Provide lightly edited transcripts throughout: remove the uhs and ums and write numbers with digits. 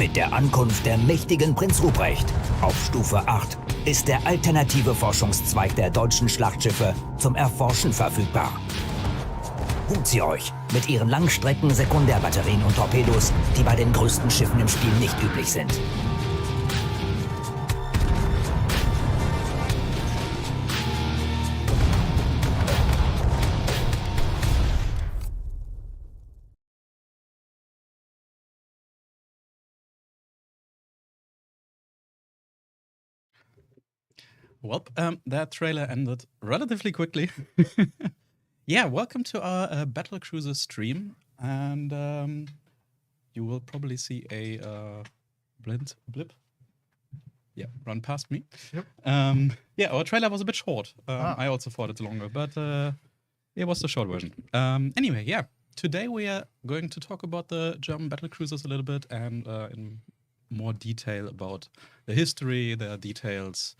Mit der Ankunft der mächtigen Prinz Ruprecht auf Stufe 8 ist der alternative Forschungszweig der deutschen Schlachtschiffe zum Erforschen verfügbar. Holt sie euch mit ihren Langstrecken-Sekundärbatterien und Torpedos, die bei den größten Schiffen im Spiel nicht üblich sind. Well, that trailer ended relatively quickly. Yeah, welcome to our Battlecruiser stream, and you will probably see a blip. Yeah, run past me. Yep. Yeah, our trailer was a bit short. I also thought it's longer, but it was the short version. Anyway, yeah, today we are going to talk about the German Battlecruisers a little bit, and in more detail about the history, their details,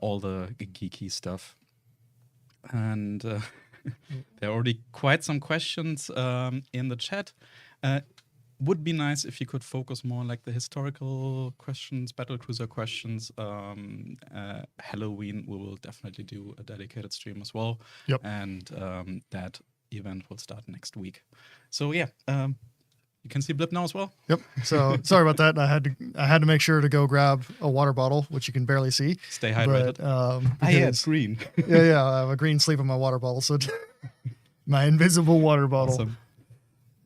all the geeky stuff. And there are already quite some questions in the chat. Would be nice if you could focus more on like the historical questions, battlecruiser questions. Halloween, we will definitely do a dedicated stream as well. Yep. And that event will start next week. So yeah, you can see Blip now as well. Yep. So sorry about that. I had to make sure to go grab a water bottle, which you can barely see. Stay hydrated. But, yeah, it's green. yeah, I have a green sleeve in my water bottle, so my invisible water bottle.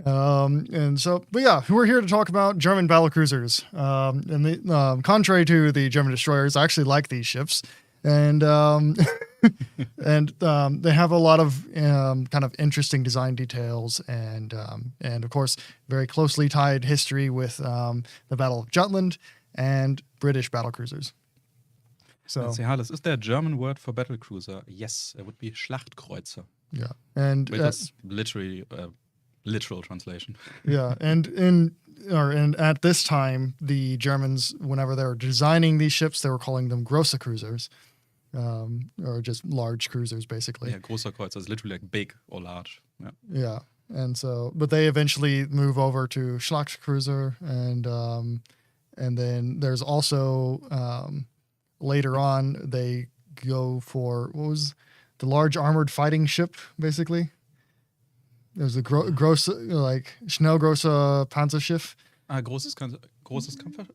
Awesome. And so, but yeah, we're here to talk about German battlecruisers. And the, contrary to the German destroyers, I actually like these ships, and they have a lot of kind of interesting design details, and of course, very closely tied history with the Battle of Jutland and British battlecruisers. So, Sehales, is there a German word for battlecruiser? Yes, it would be Schlachtkreuzer. Yeah, and that's literally a literal translation. Yeah, and at this time, the Germans, whenever they were designing these ships, they were calling them große Cruisers. Or just large cruisers, basically. Yeah, großer Kreuzer is literally like big or large. Yeah. Yeah, and so, but they eventually move over to Schlachtcruiser, and then there's also later on they go for what was the large armored fighting ship, basically. There's a gross like Schnellgroße Panzerschiff. Großes Kampfer.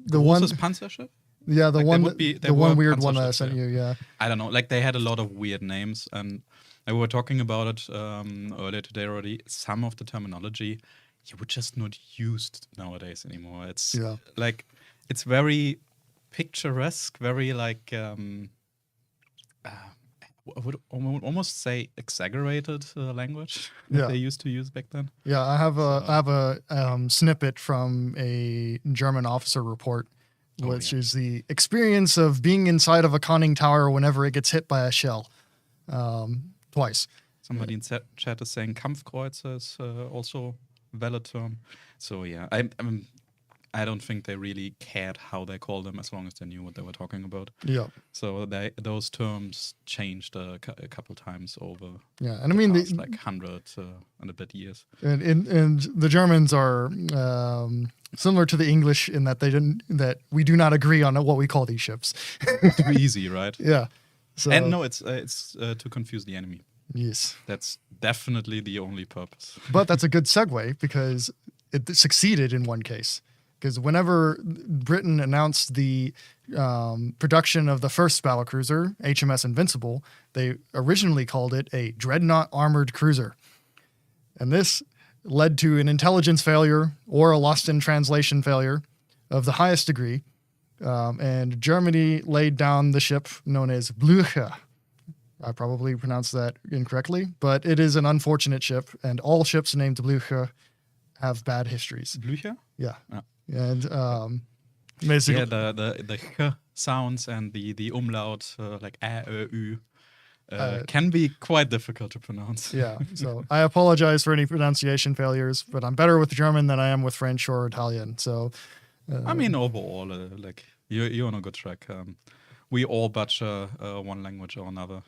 The one Panzerschiff. Yeah, the like one, the one weird one that I sent you. Yeah, I don't know. Like they had a lot of weird names, and we were talking about it earlier today already. Some of the terminology you would just not use nowadays anymore. It's like it's very picturesque, very like I would almost say exaggerated language that they used to use back then. Yeah, I have a snippet from a German officer report, which is the experience of being inside of a conning tower whenever it gets hit by a shell, twice. Somebody in chat is saying Kampfkreuzer is also a valid term. So yeah, I don't think they really cared how they called them as long as they knew what they were talking about. Yeah. So those terms changed a couple times over. Yeah, and I mean past, like 100 and a bit years. And the Germans are similar to the English in that we do not agree on what we call these ships. Too easy, right? Yeah. So, and no, it's to confuse the enemy. Yes. That's definitely the only purpose. But that's a good segue because it succeeded in one case. Because whenever Britain announced the production of the first battlecruiser, HMS Invincible, they originally called it a dreadnought armored cruiser. And this led to an intelligence failure or a lost in translation failure of the highest degree. And Germany laid down the ship known as Blücher. I probably pronounced that incorrectly, but it is an unfortunate ship, and all ships named Blücher have bad histories. Blücher? Yeah. Oh. And basically, the h sounds and the umlaut like a, ü, can be quite difficult to pronounce. Yeah, so I apologize for any pronunciation failures, but I'm better with German than I am with French or Italian. So, I mean, overall, like you're on a good track. We all butcher one language or another.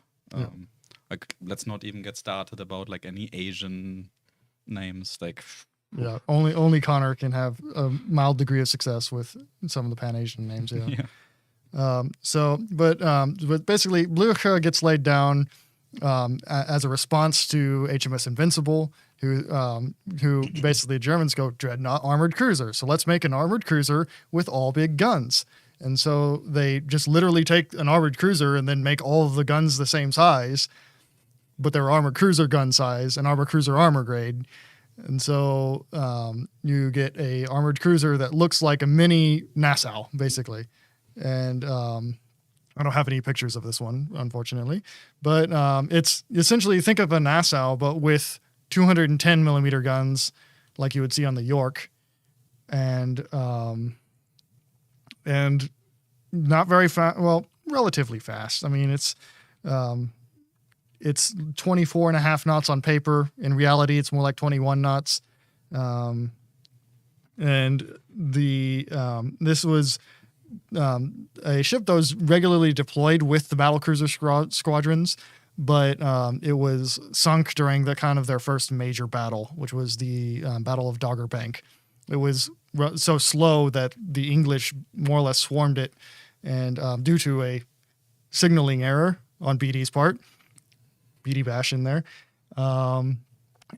Like, let's not even get started about like any Asian names. Like, Yeah, only Connor can have a mild degree of success with some of the Pan-Asian names. Yeah. But basically, Blücher gets laid down as a response to HMS Invincible, who basically the Germans go dreadnought armored cruiser. So let's make an armored cruiser with all big guns. And so they just literally take an armored cruiser and then make all of the guns the same size, but they're armored cruiser gun size and armored cruiser armor grade. And so you get a armored cruiser that looks like a mini Nassau, basically. And I don't have any pictures of this one, unfortunately. But it's essentially, think of a Nassau, but with 210 millimeter guns, like you would see on the York, and not very fast. Well, relatively fast. I mean, it's 24 and a half knots on paper. In reality, it's more like 21 knots. And this was a ship that was regularly deployed with the battlecruiser squadrons, but it was sunk during the kind of their first major battle, which was the Battle of Dogger Bank. It was so slow that the English more or less swarmed it, and due to a signaling error on BD's part, BD bash in there,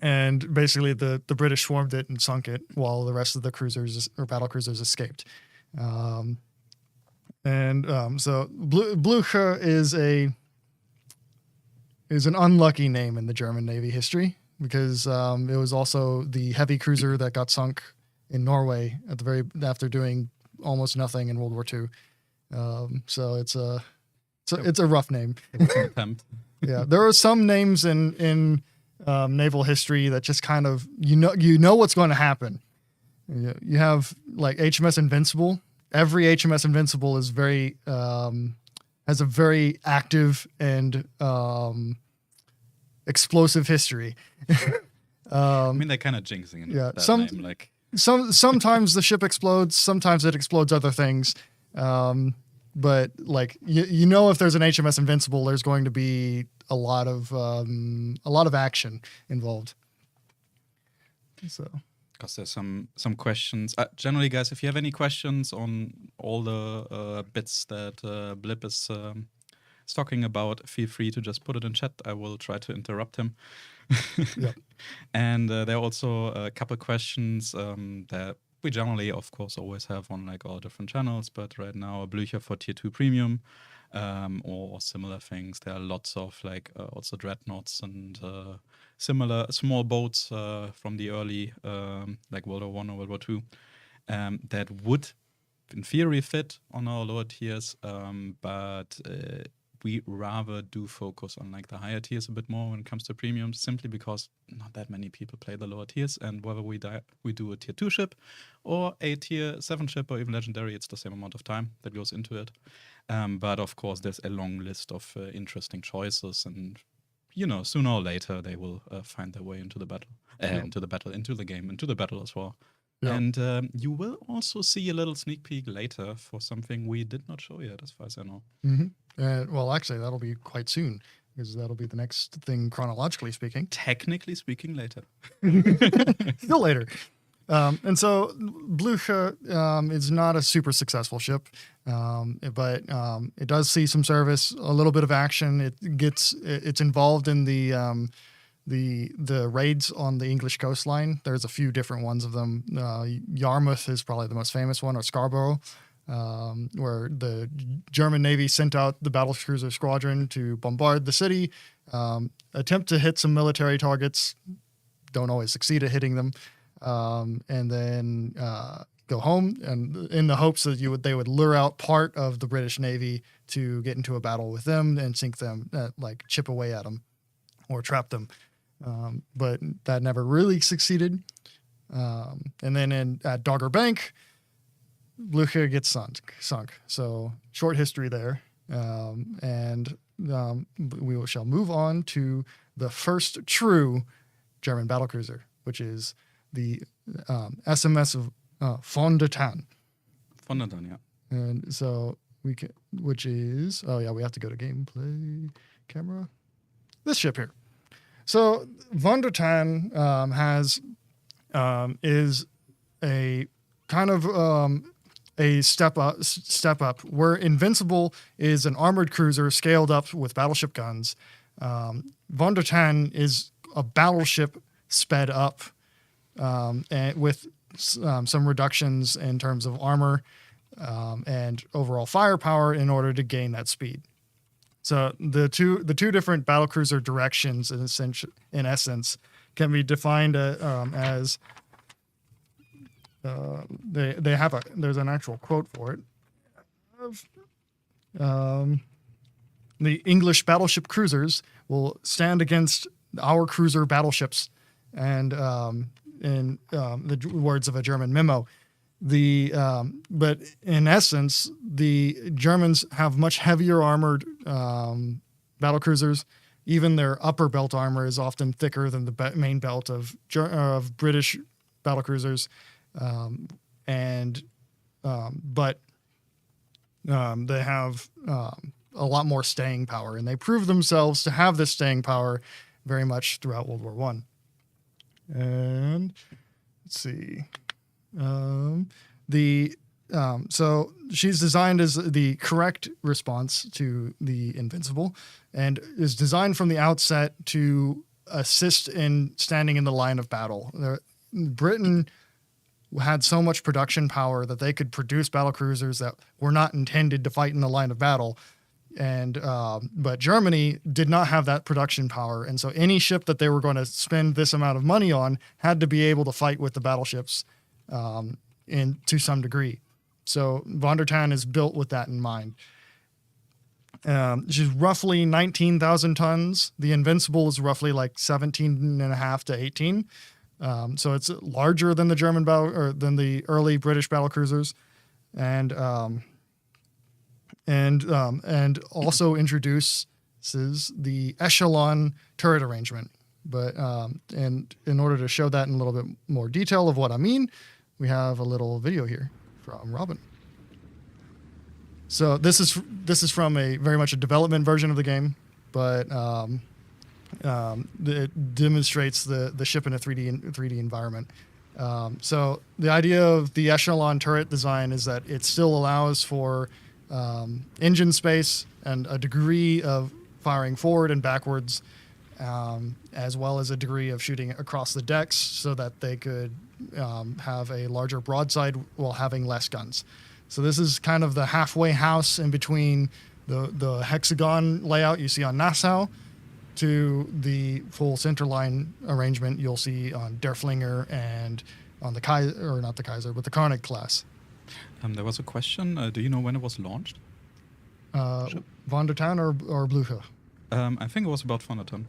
and basically the British swarmed it and sunk it while the rest of the cruisers or battle cruisers escaped. So Blücher is an unlucky name in the German Navy history, because it was also the heavy cruiser that got sunk in Norway after doing almost nothing in World War II. So it's a rough name. Yeah, there are some names in naval history that just kind of you know what's going to happen. You have like HMS Invincible. Every HMS Invincible is has a very active and explosive history. I mean, they're kind of jinxing that name. Like sometimes the ship explodes, sometimes it explodes other things. But like you know, if there's an HMS Invincible, there's going to be a lot of action involved. So. Because there's some questions. Generally, guys, if you have any questions on all the bits that Blip is talking about, feel free to just put it in chat. I will try to interrupt him. Yep. And there are also a couple questions that we generally, of course, always have on like all different channels. But right now, a Blücher for Tier 2 Premium or similar things. There are lots of like also dreadnoughts and similar small boats from the early like World War I or World War II that would in theory fit on our lower tiers, but we rather do focus on like the higher tiers a bit more when it comes to premiums, simply because not that many people play the lower tiers, and whether we do a tier 2 ship or a tier 7 ship or even legendary, it's the same amount of time that goes into it. But of course there's a long list of interesting choices, and you know, sooner or later they will find their way into the battle, into the game, into the battle as well. Yeah. And you will also see a little sneak peek later for something we did not show yet, as far as I know. Mm-hmm. Well, actually, that'll be quite soon, because that'll be the next thing chronologically speaking. Technically speaking, later. Still later. And so Blücher is not a super successful ship, but it does see some service, a little bit of action. It's involved in the raids on the English coastline. There's a few different ones of them. Yarmouth is probably the most famous one, or Scarborough, where the German Navy sent out the battlecruiser squadron to bombard the city, attempt to hit some military targets, don't always succeed at hitting them, and then go home, and in the hopes that they would lure out part of the British Navy to get into a battle with them and sink them, like chip away at them or trap them. But that never really succeeded. And then at Dogger Bank, Blücher gets sunk. So short history there. And we shall move on to the first true German battlecruiser, which is the SMS Von der Tann. Von der Tann, yeah. And so we have to go to gameplay camera. This ship here. So Von der Tann has is a kind of a step up where Invincible is an armored cruiser scaled up with battleship guns. Von der Tann is a battleship sped up and with some reductions in terms of armor and overall firepower in order to gain that speed. So the two different battlecruiser directions in essence can be defined as they have there's an actual quote for it. The English battleship cruisers will stand against our cruiser battleships, and in the words of a German memo. But in essence, the Germans have much heavier armored battlecruisers. Even their upper belt armor is often thicker than the main belt of British battlecruisers. But they have a lot more staying power, and they prove themselves to have this staying power very much throughout World War One. And let's see, so she's designed as the correct response to the Invincible, and is designed from the outset to assist in standing in the line of battle. Britain had so much production power that they could produce battlecruisers that were not intended to fight in the line of battle. And but Germany did not have that production power, and so any ship that they were going to spend this amount of money on had to be able to fight with the battleships to some degree. So Von der Tann is built with that in mind. She's roughly 19,000 tons. The Invincible is roughly like 17.5 to 18. So it's larger than the than the early British battlecruisers, and also introduces the echelon turret arrangement. But and in order to show that in a little bit more detail of what I mean, we have a little video here from Robin. So this is from very much a development version of the game, but it demonstrates the ship in a 3D environment. So the idea of the echelon turret design is that it still allows for engine space and a degree of firing forward and backwards, as well as a degree of shooting across the decks so that they could have a larger broadside while having less guns. So this is kind of the halfway house in between the hexagon layout you see on Nassau to the full centerline arrangement you'll see on Derfflinger and on the Kaiser, or not the Kaiser, but the Carnegie class. There was a question. Do you know when it was launched? Von der Tann or Blücher? I think it was about Von der Tann.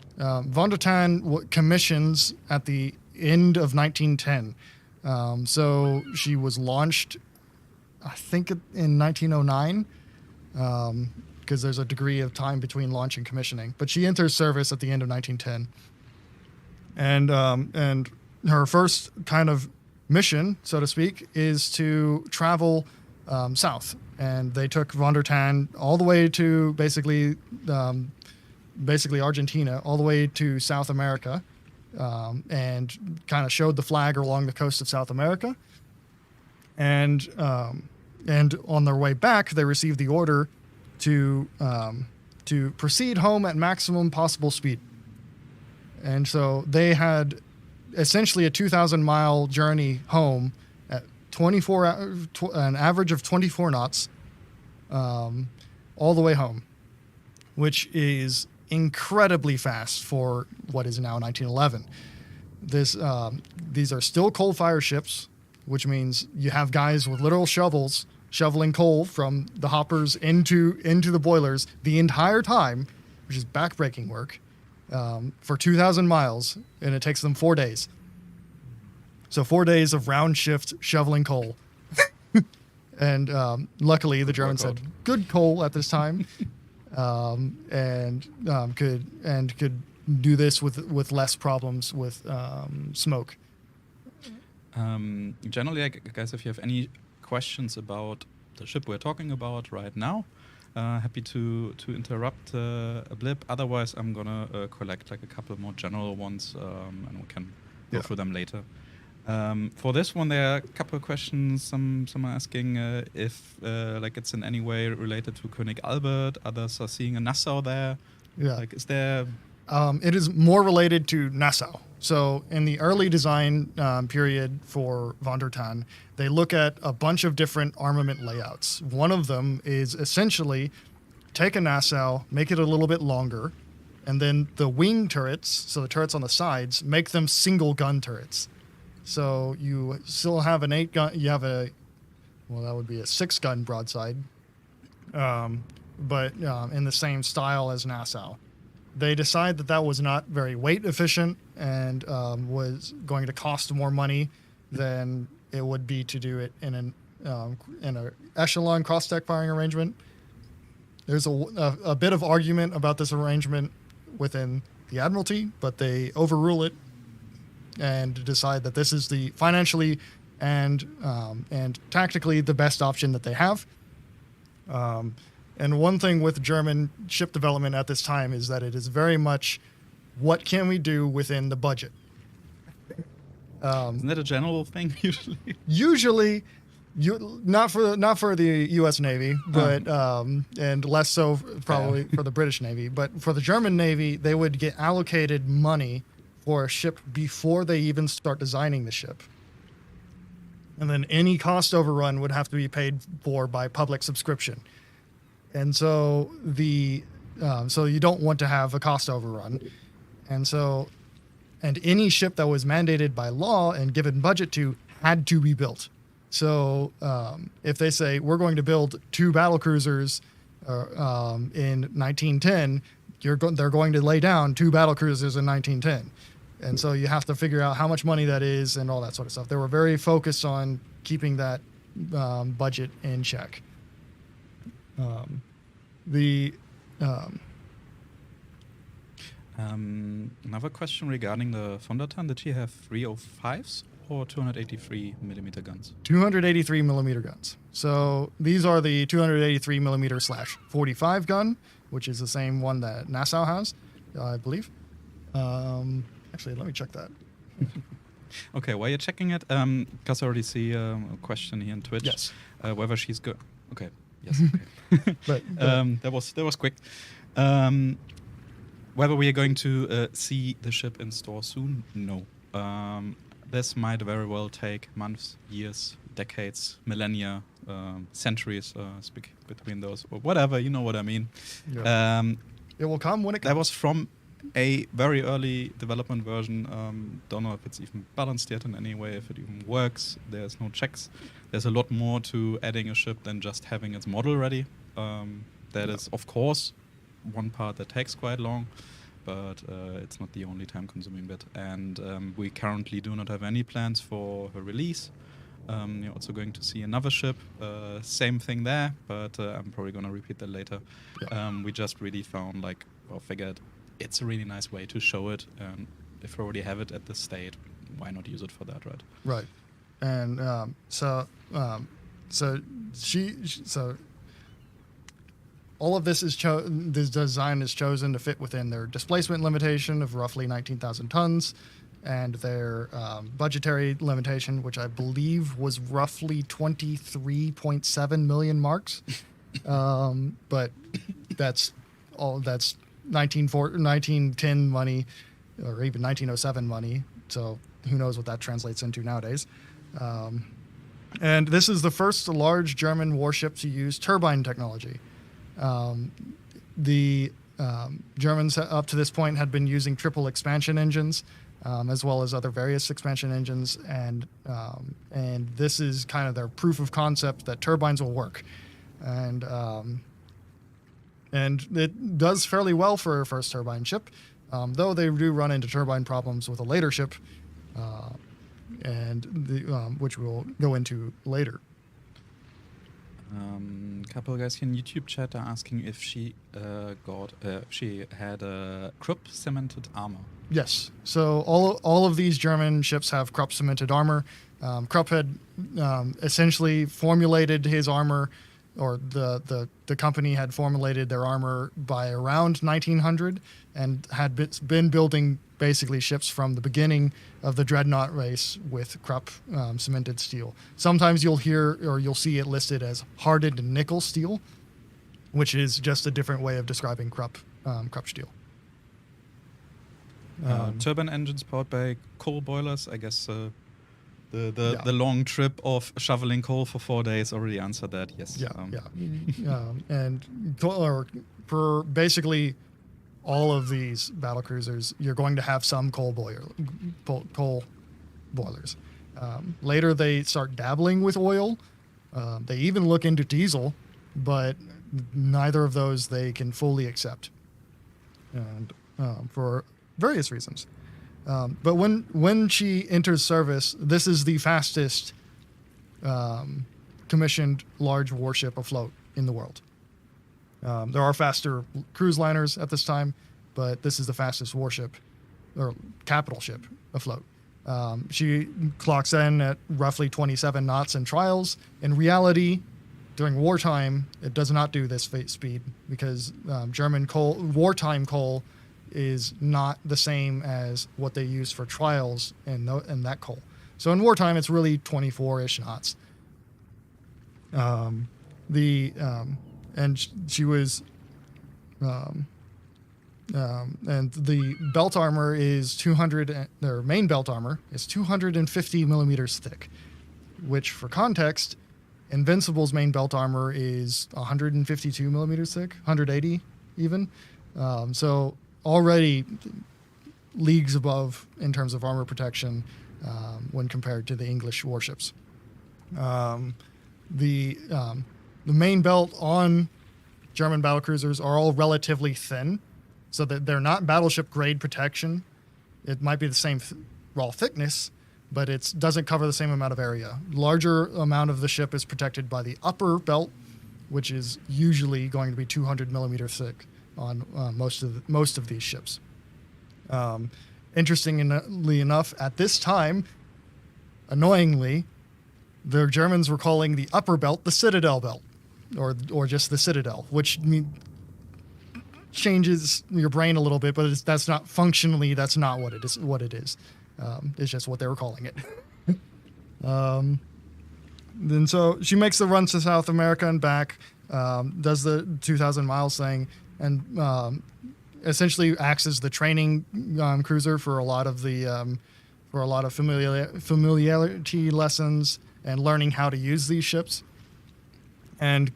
Von der Tann commissions at the end of 1910. So she was launched, I think, in 1909, because there's a degree of time between launch and commissioning. But she enters service at the end of 1910. And her first kind of mission, so to speak, is to travel south. And they took Von der Tann all the way to basically Argentina, all the way to South America, and kind of showed the flag along the coast of South America. And on their way back, they received the order to proceed home at maximum possible speed. And so they had essentially a 2,000-mile journey home at an average of 24 knots, all the way home, which is incredibly fast for what is now 1911. These are still coal-fired ships, which means you have guys with literal shovels shoveling coal from the hoppers into the boilers the entire time, which is backbreaking work, for 2,000 miles, and it takes them 4 days. So 4 days of round shift shoveling coal. And luckily the Germans had good coal at this time, and could do this with less problems with smoke. Generally, guys, if you have any questions about the ship we're talking about right now, happy to interrupt a blip. Otherwise, I'm gonna collect like a couple more general ones, and we can go through them later. For this one, there are a couple of questions. Some are asking if like it's in any way related to König Albert. Others are seeing a Nassau there. Yeah. Like, is there? It is more related to Nassau. So in the early design period for Von der Tann, they look at a bunch of different armament layouts. One of them is essentially take a Nassau, make it a little bit longer, and then the wing turrets, so the turrets on the sides, make them single gun turrets. So you still have an 8-gun, you have that would be a 6-gun broadside, but in the same style as Nassau. They decide that was not very weight efficient and was going to cost more money than it would be to do it in an echelon cross-stack firing arrangement. There's a bit of argument about this arrangement within the Admiralty, but they overrule it and decide that this is the financially and tactically the best option that they have. And one thing with German ship development at this time is that it is very much, what can we do within the budget? Isn't that a general thing usually? Usually, not for the U.S. Navy, but and less so probably for the British Navy. But for the German Navy, they would get allocated money for a ship before they even start designing the ship. And then any cost overrun would have to be paid for by public subscription. And so so you don't want to have a cost overrun. And any ship that was mandated by law and given budget to had to be built. So if they say we're going to build 2 battlecruisers in 1910, they're going to lay down 2 battlecruisers in 1910. And so you have to figure out how much money that is and all that sort of stuff. They were very focused on keeping that budget in check. Another question regarding the Von der Tann. Did she have 305s or 283 millimeter guns? 283 millimeter guns. So these are the 283 millimeter /45 gun, which is the same one that Nassau has, I believe. Actually, let me check that. Okay, while you're checking it, because I already see a question here on Twitch. Yes. Whether she's good. Okay. Yes. Okay. But that was quick. Whether we are going to see the ship in store soon? No. This might very well take months, years, decades, millennia, centuries, speak between those, or whatever. You know what I mean. Yeah. It will come when it comes. That was from a very early development version. Don't know if it's even balanced yet in any way, if it even works. There's no checks. There's a lot more to adding a ship than just having its model ready. That is, of course, one part that takes quite long, but it's not the only time-consuming bit. And we currently do not have any plans for her release. You're also going to see another ship, same thing there, but I'm probably going to repeat that later. Yeah. We just really found, figured it's a really nice way to show it, and if we already have it at this state, why not use it for that, right? Right. And so all of this this design is chosen to fit within their displacement limitation of roughly 19,000 tons, and their budgetary limitation, which I believe was roughly 23.7 million marks. But that's 1910 money, or even 1907 money. So who knows what that translates into nowadays. And this is the first large German warship to use turbine technology. The Germans up to this point had been using triple expansion engines, as well as other various expansion engines, and this is kind of their proof of concept that turbines will work, and it does fairly well for a first turbine ship, though they do run into turbine problems with a later ship, which we'll go into later. Couple of guys here in YouTube chat are asking if she had a Krupp cemented armor. Yes. So all of these German ships have Krupp cemented armor. Krupp had essentially formulated his armor or the company had formulated their armor by around 1900 and had been building basically ships from the beginning of the dreadnought race with Krupp cemented steel. Sometimes you'll hear or you'll see it listed as hardened nickel steel, which is just a different way of describing Krupp steel. Turbine engines powered by coal boilers. I guess the long trip of shoveling coal for 4 days already answered that. Yes. And for basically all of these battlecruisers, you're going to have some coal boilers. Later, they start dabbling with oil. They even look into diesel, but neither of those they can fully accept, and for various reasons. But when she enters service, this is the fastest commissioned large warship afloat in the world. There are faster cruise liners at this time, but this is the fastest warship or capital ship afloat. She clocks in at roughly 27 knots in trials. In reality, during wartime, it does not do this speed because German wartime coal is not the same as what they use for trials and that coal. So in wartime, it's really 24-ish knots. And she was, and the belt armor is their main belt armor is 250 millimeters thick, which for context, Invincible's main belt armor is 152 millimeters thick, 180 even. So already leagues above in terms of armor protection when compared to the English warships. The main belt on German battlecruisers are all relatively thin, so that they're not battleship grade protection. It might be the same raw thickness, but it doesn't cover the same amount of area. Larger amount of the ship is protected by the upper belt, which is usually going to be 200 millimeters thick on most of these ships. Interestingly enough, at this time, annoyingly, the Germans were calling the upper belt the Citadel belt, or just the Citadel, which changes your brain a little bit, but that's not functionally. That's not what it is. It's just what they were calling it. Then so she makes the run to South America and back, does the 2,000 miles thing, and essentially acts as the training cruiser for a lot of familiarity lessons and learning how to use these ships. And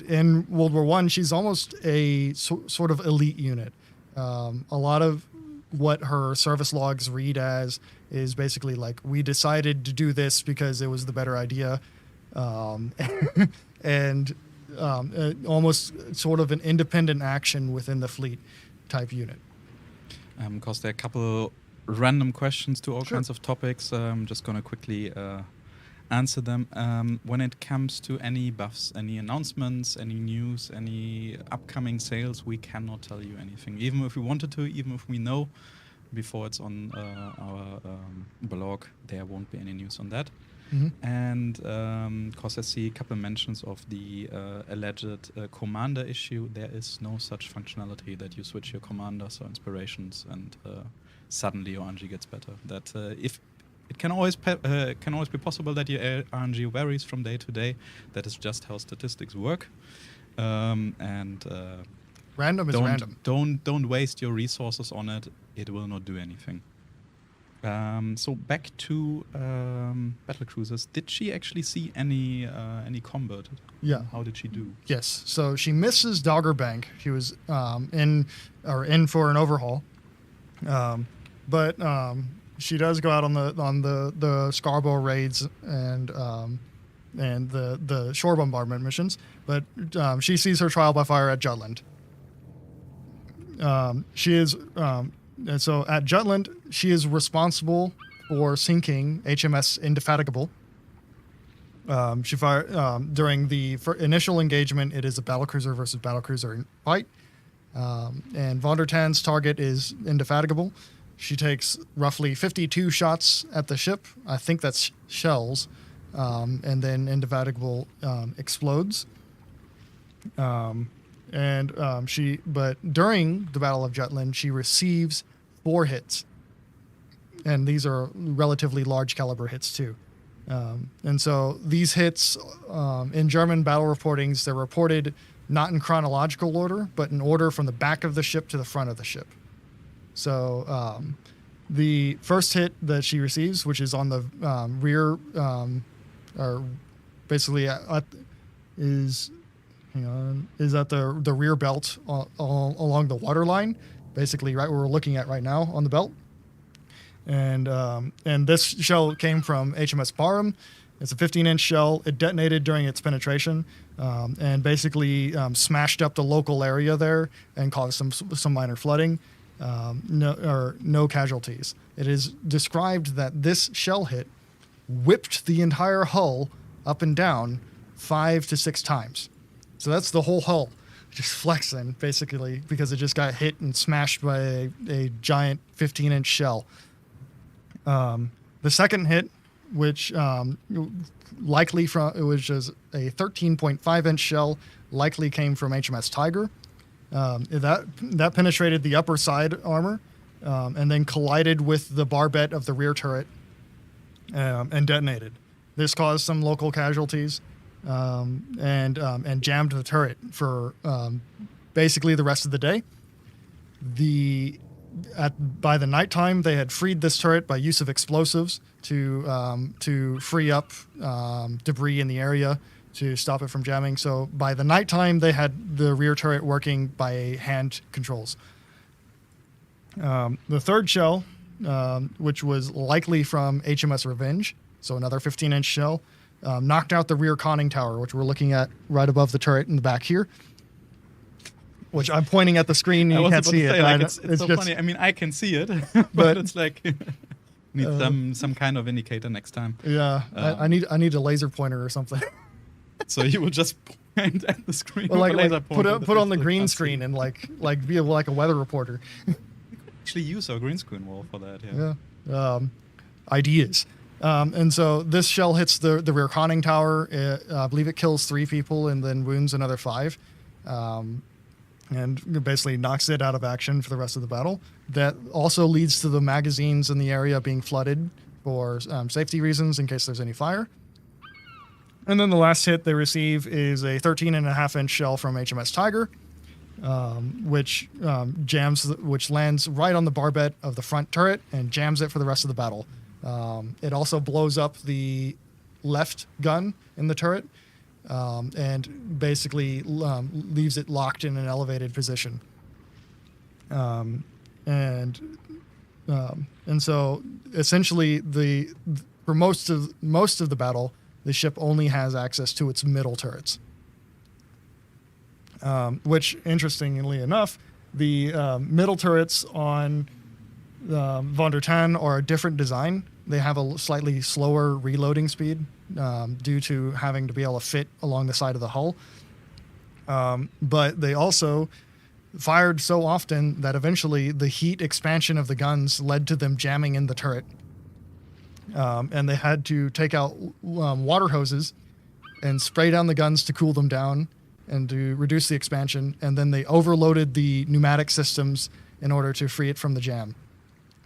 in World War I, she's almost a sort of elite unit. A lot of what her service logs read as is basically like, we decided to do this because it was the better idea, and almost sort of an independent action within the fleet type unit. Because there are a couple random questions to all Sure. kinds of topics. I'm just going to quickly answer them. When it comes to any buffs, any announcements, any news, any upcoming sales, we cannot tell you anything. Even if we wanted to, even if we know before it's on our blog, there won't be any news on that. Mm-hmm. And because I see a couple mentions of the alleged commander issue, there is no such functionality that you switch your commanders or inspirations and suddenly your RNG gets better. That if it can always be possible that your RNG varies from day to day. That is just how statistics work. Random is random. Don't waste your resources on it. It will not do anything. So back to battlecruisers. Did she actually see any combat? Yeah. How did she do? Yes. So she misses Doggerbank. She was in for an overhaul, but she does go out on the Scarborough raids and the shore bombardment missions. But she sees her trial by fire at Jutland. She is. And so at Jutland, she is responsible for sinking HMS Indefatigable. She fired during the initial engagement. It is a battlecruiser versus battlecruiser fight, and Von der Tann's target is Indefatigable. She takes roughly 52 shots at the ship. I think that's shells. and then Indefatigable explodes. But during the Battle of Jutland, she receives 4 hits, and these are relatively large caliber hits too. And so these hits in German battle reportings, they're reported not in chronological order, but in order from the back of the ship to the front of the ship. So the first hit that she receives, which is on the rear, or basically is at the rear belt along the waterline, basically right where we're looking at right now on the belt. And this shell came from HMS Barham. It's a 15-inch shell. It detonated during its penetration, and basically smashed up the local area there and caused some minor flooding. No casualties. It is described that this shell hit whipped the entire hull up and down 5 to 6 times. So that's the whole hull just flexing, basically, because it just got hit and smashed by a giant 15-inch shell. The second hit, which likely which is a 13.5-inch shell, likely came from HMS Tiger. That penetrated the upper side armor, and then collided with the barbette of the rear turret, and detonated. This caused some local casualties, and jammed the turret for basically the rest of the day. By the nighttime, they had freed this turret by use of explosives to free up debris in the area to stop it from jamming. So by the nighttime, they had the rear turret working by hand controls. The third shell, which was likely from HMS Revenge, so another 15-inch shell, knocked out the rear conning tower, which we're looking at right above the turret in the back here. Which I'm pointing at the screen, you can't see it. It's so just funny. I mean, I can see it, but it's like need some kind of indicator next time. Yeah, I need a laser pointer or something. So you will just point at the screen. Well, put on the green screen and like be like a weather reporter. Actually, use our green screen wall for that. Yeah. Ideas. And so this shell hits the rear conning tower. I believe it kills 3 people and then wounds another 5. And basically knocks it out of action for the rest of the battle. That also leads to the magazines in the area being flooded for safety reasons in case there's any fire. And then the last hit they receive is a 13.5-inch shell from HMS Tiger, which lands right on the barbette of the front turret and jams it for the rest of the battle. It also blows up the left gun in the turret, and basically leaves it locked in an elevated position. And so essentially for most of the battle, the ship only has access to its middle turrets. Which, interestingly enough, the middle turrets on Von der Tann are a different design. They have a slightly slower reloading speed due to having to be able to fit along the side of the hull. But they also fired so often that eventually the heat expansion of the guns led to them jamming in the turret. And they had to take out water hoses and spray down the guns to cool them down and to reduce the expansion. And then they overloaded the pneumatic systems in order to free it from the jam.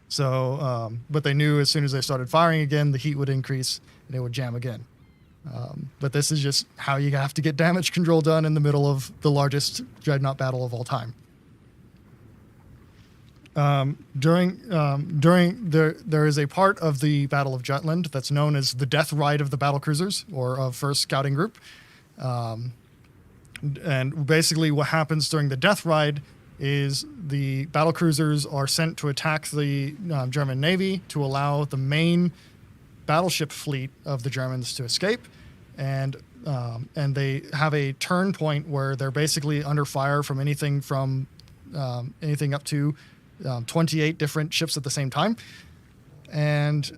So, but they knew as soon as they started firing again, the heat would increase and it would jam again. But this is just how you have to get damage control done in the middle of the largest dreadnought battle of all time. There is a part of the Battle of Jutland that's known as the Death Ride of the Battlecruisers, or of First Scouting Group. And basically what happens during the Death Ride is the battlecruisers are sent to attack the German Navy to allow the main battleship fleet of the Germans to escape. And they have a turn point where they're basically under fire from anything up to 28 different ships at the same time. And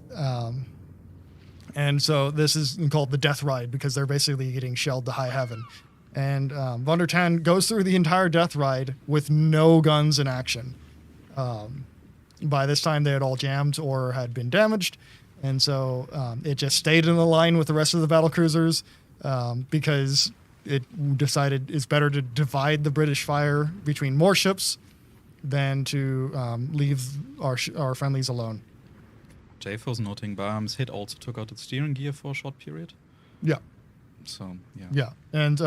so this is called the Death Ride because they're basically getting shelled to high heaven. And Von der Tann goes through the entire Death Ride with no guns in action. By this time, they had all jammed or had been damaged. And so it just stayed in the line with the rest of the battlecruisers because it decided it's better to divide the British fire between more ships than to leave our friendlies alone. JFO's noting bombs hit also took out the steering gear for a short period. Yeah. So, yeah. Yeah, and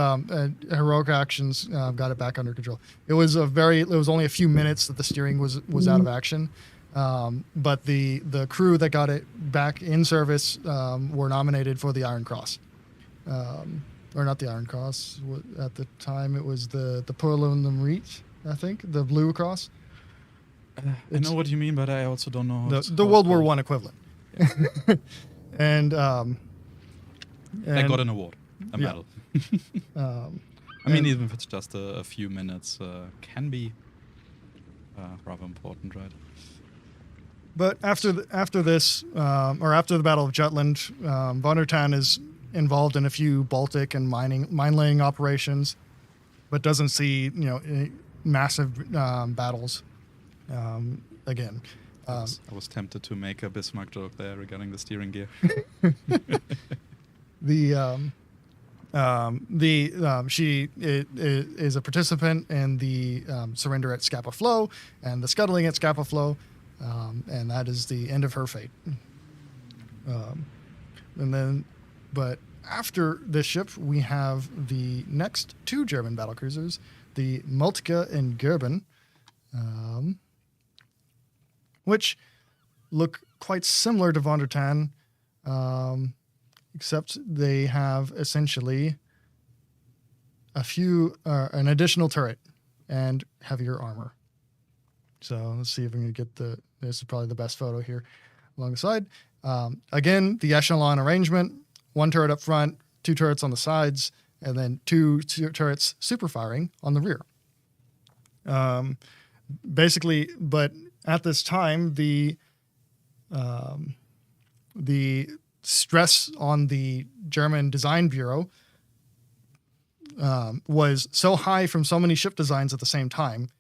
heroic actions got it back under control. It was only a few minutes that the steering was out of action, but the crew that got it back in service were nominated for the Iron Cross, or not the Iron Cross. At the time, it was the Pearl and the Merit, I think, the Blue Cross. I know what you mean, but I also don't know. The World War I equivalent. Yeah. and I got an award. A medal. I mean, even if it's just a few minutes, can be rather important, right? But after this, or after the Battle of Jutland, Von der Tann is involved in a few Baltic and mine-laying operations, but doesn't see massive battles again. I was tempted to make a Bismarck joke there regarding the steering gear. She is a participant in the surrender at Scapa Flow and the scuttling at Scapa Flow, and that is the end of her fate. But after this ship, we have the next two German battlecruisers, the Moltke and Goeben, which look quite similar to Von der Tann, except they have essentially an additional turret and heavier armor. So let's see if we can get this is probably the best photo here along the side. Again, the echelon arrangement, one turret up front, two turrets on the sides, and then two turrets super firing on the rear. Basically, but at this time, the stress on the German Design Bureau was so high from so many ship designs at the same time.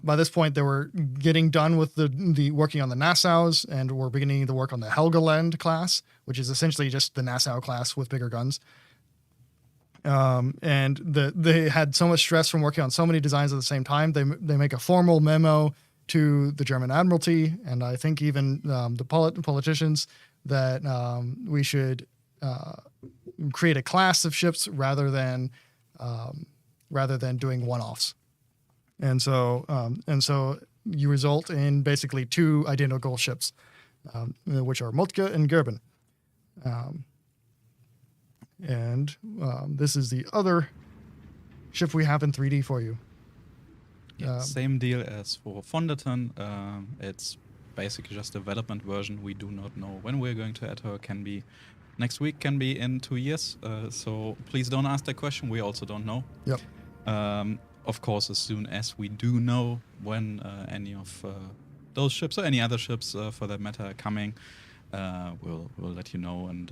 By this point, they were getting done with the working on the Nassaus and were beginning to work on the Helgoland class, which is essentially just the Nassau class with bigger guns. And they had so much stress from working on so many designs at the same time. They make a formal memo to the German Admiralty, and I think even the politicians, that we should create a class of ships rather than doing one-offs. And so you result in basically two identical ships, which are Moltke and Goeben. And this is the other ship we have in 3D for you. Yeah, same deal as for Von der Tann. It's basically just a development version. We do not know when we're going to add her. Can be next week, can be in 2 years. So please don't ask that question. We also don't know. Yep. Of course, as soon as we do know when any of those ships or any other ships, for that matter, are coming, we'll let you know and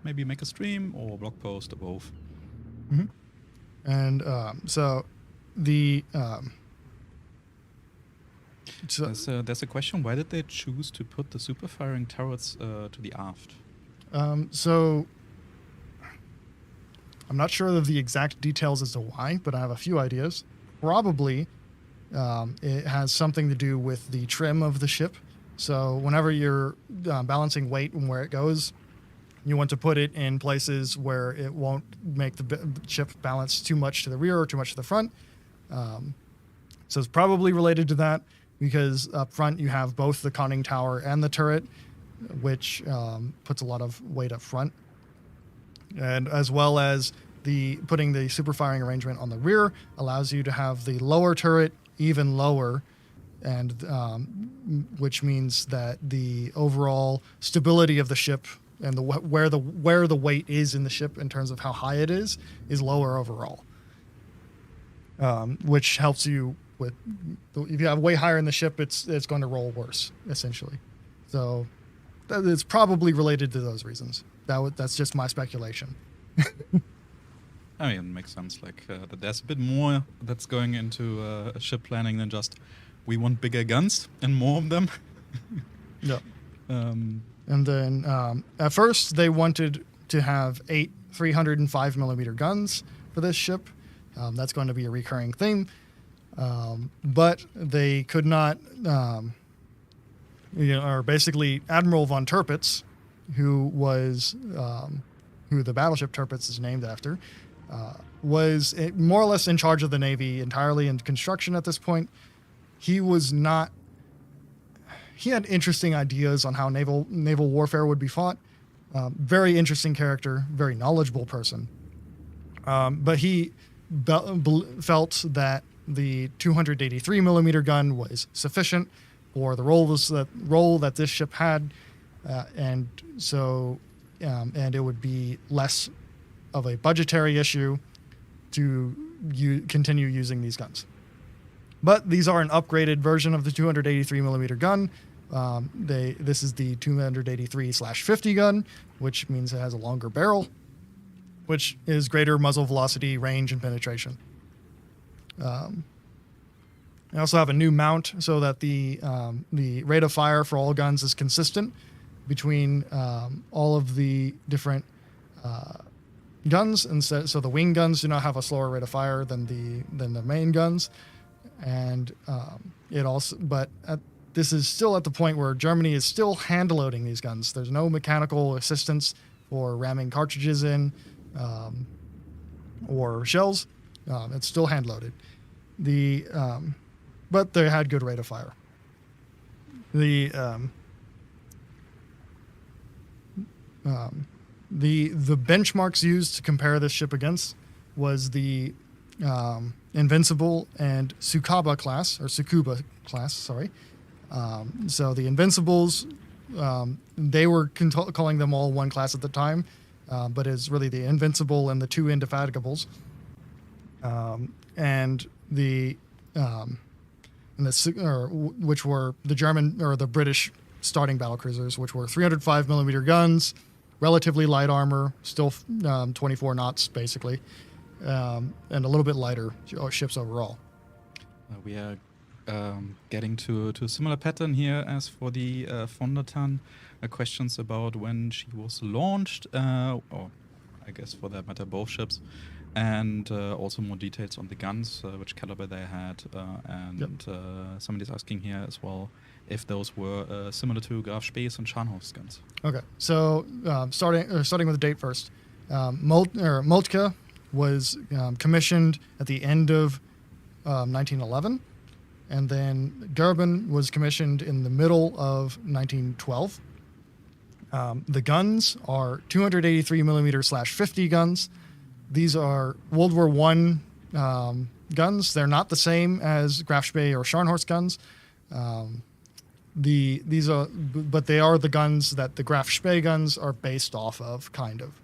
maybe make a stream or blog post or both. Mm-hmm. And so the there's a question: why did they choose to put the super firing turrets to the aft? So I'm not sure of the exact details as to why, but I have a few ideas. Probably it has something to do with the trim of the ship. So whenever you're balancing weight and where it goes, you want to put it in places where it won't make the ship balance too much to the rear or too much to the front. So it's probably related to that, because up front you have both the conning tower and the turret, which puts a lot of weight up front. And as well as putting the super firing arrangement on the rear allows you to have the lower turret even lower, and which means that the overall stability of the ship and where the weight is in the ship in terms of how high it is lower overall, which helps you with if you have way higher in the ship, it's going to roll worse essentially. So it's probably related to those reasons. That's just my speculation. I mean, it makes sense. Like that there's a bit more that's going into ship planning than just we want bigger guns and more of them. Yeah. And then at first they wanted to have 8 305 millimeter guns for this ship. That's going to be a recurring theme. But they could not, or basically Admiral von Tirpitz, who the battleship Tirpitz is named after, was more or less in charge of the Navy entirely in construction at this point. He had interesting ideas on how naval warfare would be fought. Very interesting character, very knowledgeable person. But he felt that the 283 millimeter gun was sufficient for the role that this ship had, and it would be less of a budgetary issue to continue using these guns. But these are an upgraded version of the 283 millimeter gun. This is the 283/50 gun, which means it has a longer barrel, which is greater muzzle velocity, range, and penetration. I also have a new mount so that the rate of fire for all guns is consistent between all of the different guns, and so the wing guns do not have a slower rate of fire than the main guns, and this is still at the point where Germany is still hand-loading these guns. There's no mechanical assistance for ramming cartridges in or shells. It's still hand-loaded. But they had good rate of fire. The benchmarks used to compare this ship against was the Invincible and Tsukuba class, sorry. So the Invincibles, they were calling them all one class at the time, but it's really the Invincible and the two Indefatigables. Which were the German or the British starting battlecruisers, which were 305 millimeter guns, relatively light armor, still 24 knots basically, and a little bit lighter ships overall. We are getting to a similar pattern here as for the Von der Tann. Questions about when she was launched, or I guess for that matter both ships, and also more details on the guns, which caliber they had, and somebody's asking here as well if those were similar to Graf Spees and Scharnhorst guns. Okay, so starting with the date first, Moltke was commissioned at the end of 1911, and then Goeben was commissioned in the middle of 1912. The guns are 283 millimeter/50 guns. These are World War I guns. They're not the same as Graf Spee or Scharnhorst guns. But they are the guns that the Graf Spee guns are based off of, kind of.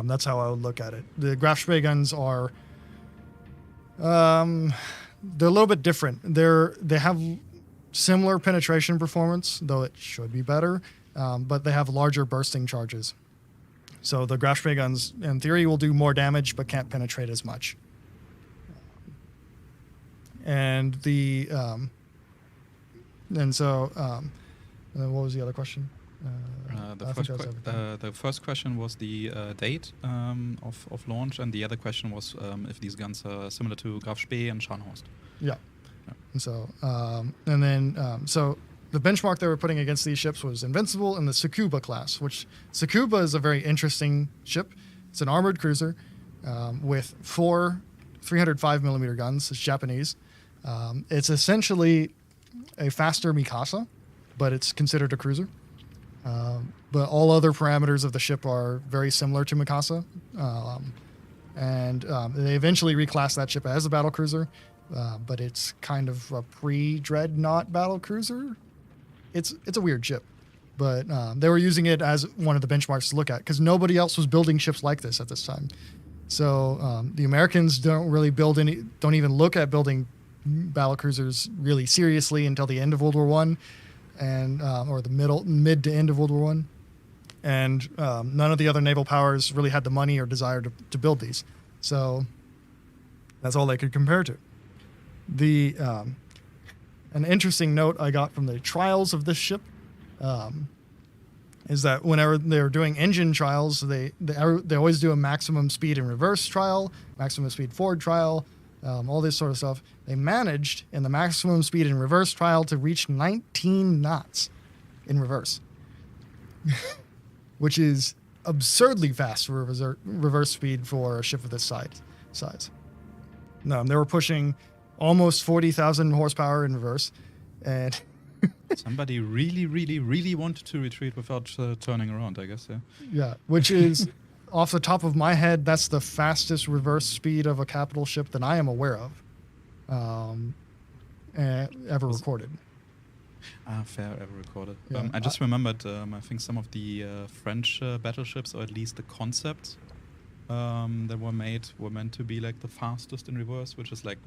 That's how I would look at it. The Graf Spee guns are, they're a little bit different. They have similar penetration performance, though it should be better, but they have larger bursting charges. So the Graf Spee guns, in theory, will do more damage, but can't penetrate as much. And what was the other question? The first question was the date of launch, and the other question was if these guns are similar to Graf Spee and Scharnhorst. Yeah. And so, so the benchmark they were putting against these ships was Invincible and the Tsukuba class, which Tsukuba is a very interesting ship. It's an armored cruiser with 4 305 millimeter guns. It's Japanese. It's essentially a faster Mikasa, but it's considered a cruiser. But all other parameters of the ship are very similar to Mikasa. They eventually reclassed that ship as a battlecruiser, but it's kind of a pre-dreadnought battlecruiser. It's a weird ship, but they were using it as one of the benchmarks to look at because nobody else was building ships like this at this time. So the Americans don't even look at building battlecruisers really seriously until the end of World War I, and or the mid to end of World War I, and none of the other naval powers really had the money or desire to build these. So that's all they could compare to. An interesting note I got from the trials of this ship is that whenever they're doing engine trials, they always do a maximum speed in reverse trial, maximum speed forward trial, all this sort of stuff. They managed in the maximum speed in reverse trial to reach 19 knots in reverse, which is absurdly fast for reverse speed for a ship of this size. They were pushing almost 40,000 horsepower in reverse, and somebody really, really, really wanted to retreat without turning around, I guess. Yeah, which is off the top of my head, that's the fastest reverse speed of a capital ship that I am aware of, ever recorded. Fair, ever recorded. Yeah, I just remembered, I think some of the French battleships, or at least the concepts that were made, were meant to be like the fastest in reverse, which is like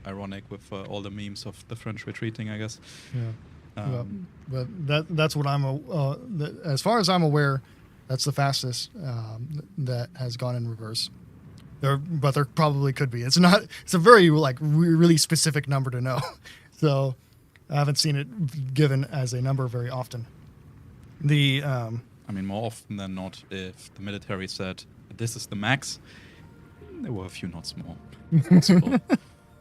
ironic with all the memes of the French retreating, I guess. Yeah. But that's what as far as I'm aware, that's the fastest that has gone in reverse. But there probably could be. It's a very like really specific number to know. So I haven't seen it given as a number very often. I mean, more often than not, if the military said this is the max, there were a few knots more. Possible.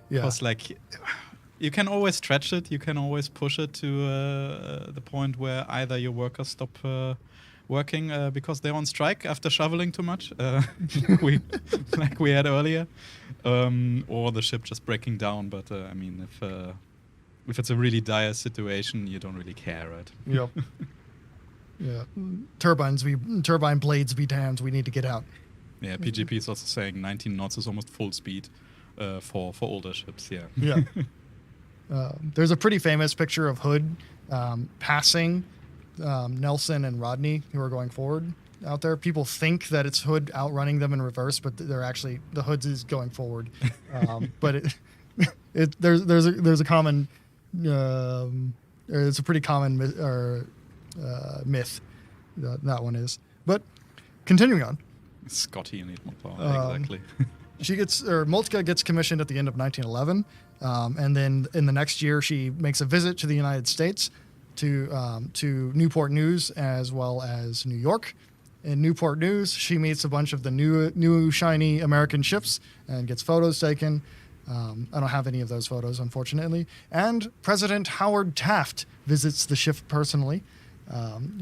Yeah. Because like you can always stretch it, you can always push it to the point where either your workers stop working because they're on strike after shoveling too much, like we had earlier, or the ship just breaking down. But I mean, if it's a really dire situation, you don't really care, right? Yep. Yeah. Turbine blades be damned. We need to get out. Yeah, PGP is also saying 19 knots is almost full speed for older ships. Yeah. Yeah. There's a pretty famous picture of Hood passing Nelson and Rodney, who are going forward out there. People think that it's Hood outrunning them in reverse, but they're actually the Hood is going forward. But there's a common it's a pretty common myth that one is. But continuing on, Scotty and exactly. Moltke gets commissioned at the end of 1911, and then in the next year she makes a visit to the United States, to Newport News as well as New York. In Newport News, she meets a bunch of the new shiny American ships and gets photos taken. I don't have any of those photos, unfortunately. And President Howard Taft visits the ship personally,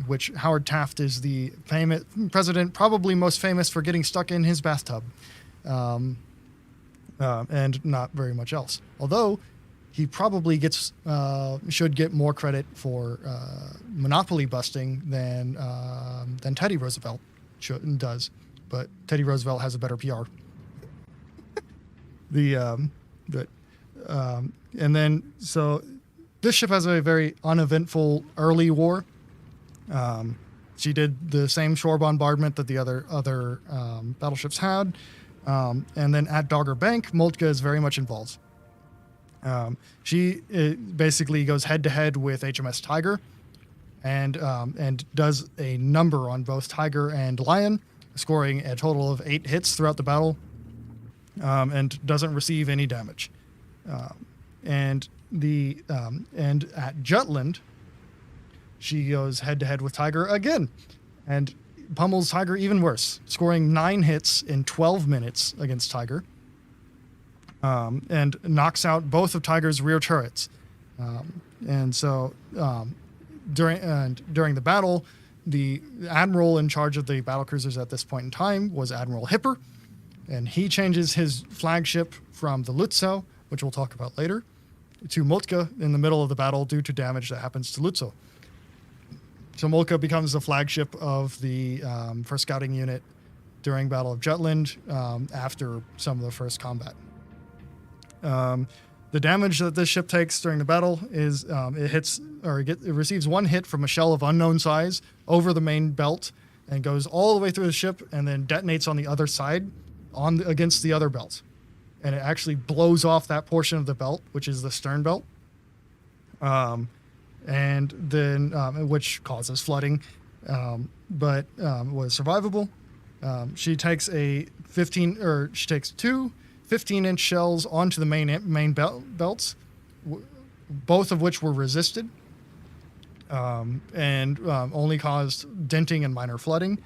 which Howard Taft is the famous president, probably most famous for getting stuck in his bathtub, and not very much else. Although he probably should get more credit for monopoly busting than Teddy Roosevelt does. But Teddy Roosevelt has a better PR. And then so this ship has a very uneventful early war. She did the same shore bombardment that the other battleships had, and then at Dogger Bank, Moltke is very much involved. She basically goes head to head with HMS Tiger, and does a number on both Tiger and Lion, scoring a total of 8 hits throughout the battle, and doesn't receive any damage. And at Jutland, she goes head to head with Tiger again, and pummels Tiger even worse, scoring 9 hits in 12 minutes against Tiger. And knocks out both of Tiger's rear turrets. And so during the battle, the admiral in charge of the battlecruisers at this point in time was Admiral Hipper, and he changes his flagship from the Lützow, which we'll talk about later, to Moltke in the middle of the battle due to damage that happens to Lützow. So Moltke becomes the flagship of the first scouting unit during Battle of Jutland after some of the first combat. The damage that this ship takes during the battle is it receives 1 hit from a shell of unknown size over the main belt and goes all the way through the ship and then detonates on the other side against the other belt. And it actually blows off that portion of the belt, which is the stern belt, and then which causes flooding, but was survivable. She takes 2 15-inch shells onto the main belts, both of which were resisted. and only caused denting and minor flooding.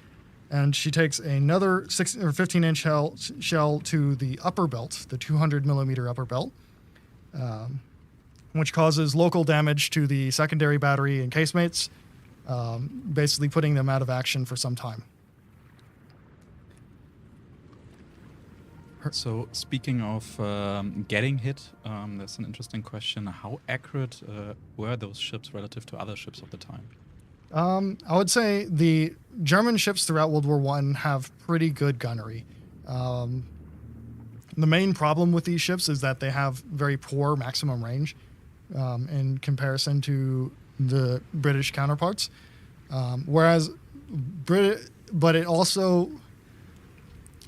And she takes another 6 or 15-inch shell to the upper belt, the 200 millimeter upper belt, which causes local damage to the secondary battery and casemates, basically putting them out of action for some time. So speaking of getting hit, there's an interesting question. How accurate were those ships relative to other ships of the time? I would say the German ships throughout World War I have pretty good gunnery. The main problem with these ships is that they have very poor maximum range in comparison to the British counterparts. But it also...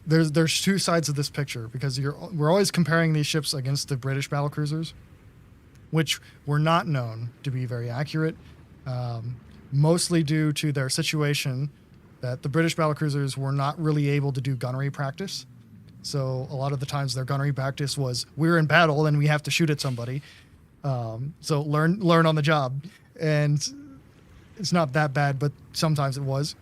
There's two sides of this picture, because we're always comparing these ships against the British battlecruisers, which were not known to be very accurate, mostly due to their situation that the British battlecruisers were not really able to do gunnery practice. So a lot of the times their gunnery practice was, we're in battle and we have to shoot at somebody. So learn on the job. And it's not that bad, but sometimes it was.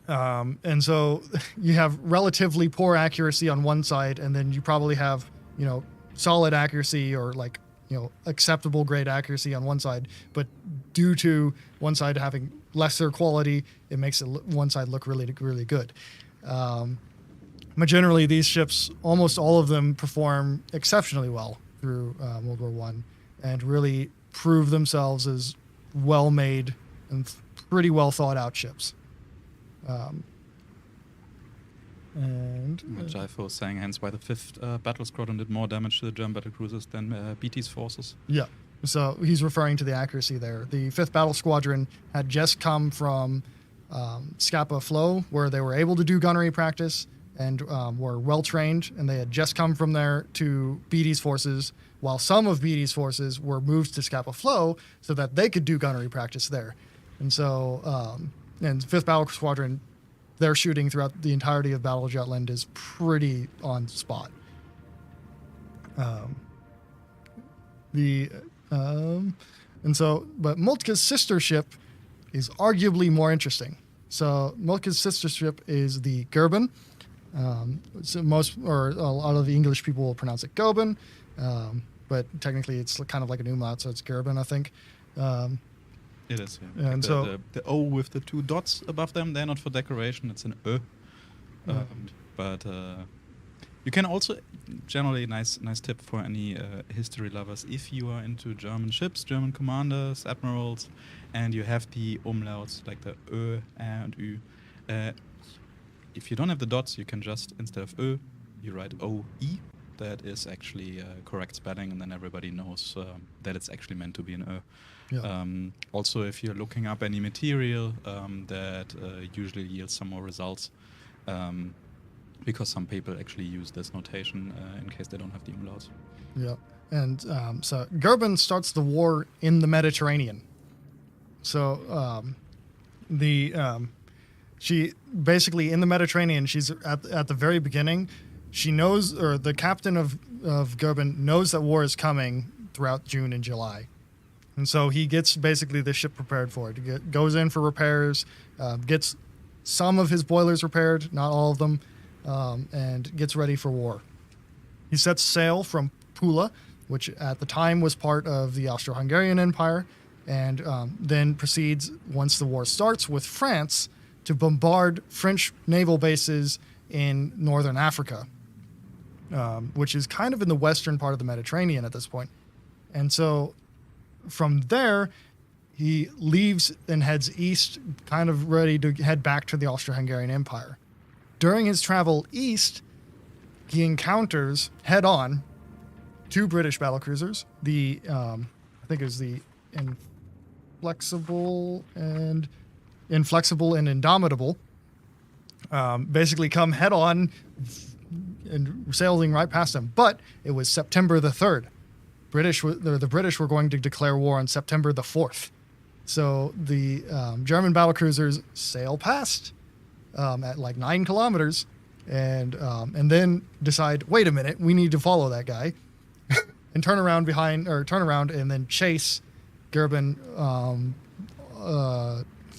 And so you have relatively poor accuracy on one side, and then you probably have, solid accuracy or acceptable grade accuracy on one side. But due to one side having lesser quality, it makes one side look really, really good. But generally, these ships, almost all of them perform exceptionally well through World War I and really prove themselves as well-made and pretty well thought-out ships. Jaifa was saying, hence why the 5th Battle Squadron did more damage to the German battlecruisers than BT's forces. Yeah, so he's referring to the accuracy there. The 5th Battle Squadron had just come from Scapa Flow, where they were able to do gunnery practice and were well-trained, and they had just come from there to BT's forces, while some of BT's forces were moved to Scapa Flow so that they could do gunnery practice there. And so... and 5th Battle Squadron, their shooting throughout the entirety of Battle of Jutland is pretty on spot. But Moltke's sister ship is arguably more interesting. So Moltke's sister ship is the Goeben. So a lot of the English people will pronounce it Goeben, but technically it's kind of like an umlaut, so it's Goeben, I think. It is, yeah. And the O with the 2 dots above them, they're not for decoration, it's an Ö. But you can also, generally, nice tip for any history lovers, if you are into German ships, German commanders, admirals, and you have the umlauts, like the Ö and Ü, if you don't have the dots, you can just, instead of Ö, you write O-E. That is actually correct spelling, and then everybody knows that it's actually meant to be an Ö. Yeah. Also, if you're looking up any material, that usually yields some more results, because some people actually use this notation in case they don't have the umlauts. Yeah, and so Goeben starts the war in the Mediterranean. So she basically, in the Mediterranean, she's at the very beginning. She knows, or the captain of Goeben knows that war is coming throughout June and July. And so he gets basically the ship prepared for it. He goes in for repairs, gets some of his boilers repaired, not all of them, and gets ready for war. He sets sail from Pula, which at the time was part of the Austro-Hungarian Empire, and then proceeds, once the war starts, with France to bombard French naval bases in northern Africa, which is kind of in the western part of the Mediterranean at this point. And so from there, he leaves and heads east, kind of ready to head back to the Austro-Hungarian Empire. During his travel east, he encounters head-on 2 British battlecruisers, I think it was the Inflexible and Indomitable, basically come head-on and sailing right past him. But it was September the 3rd. The British were going to declare war on September the 4th. So the German battlecruisers sail past at like 9 kilometers and then decide, wait a minute, we need to follow that guy and turn around and then chase Goeben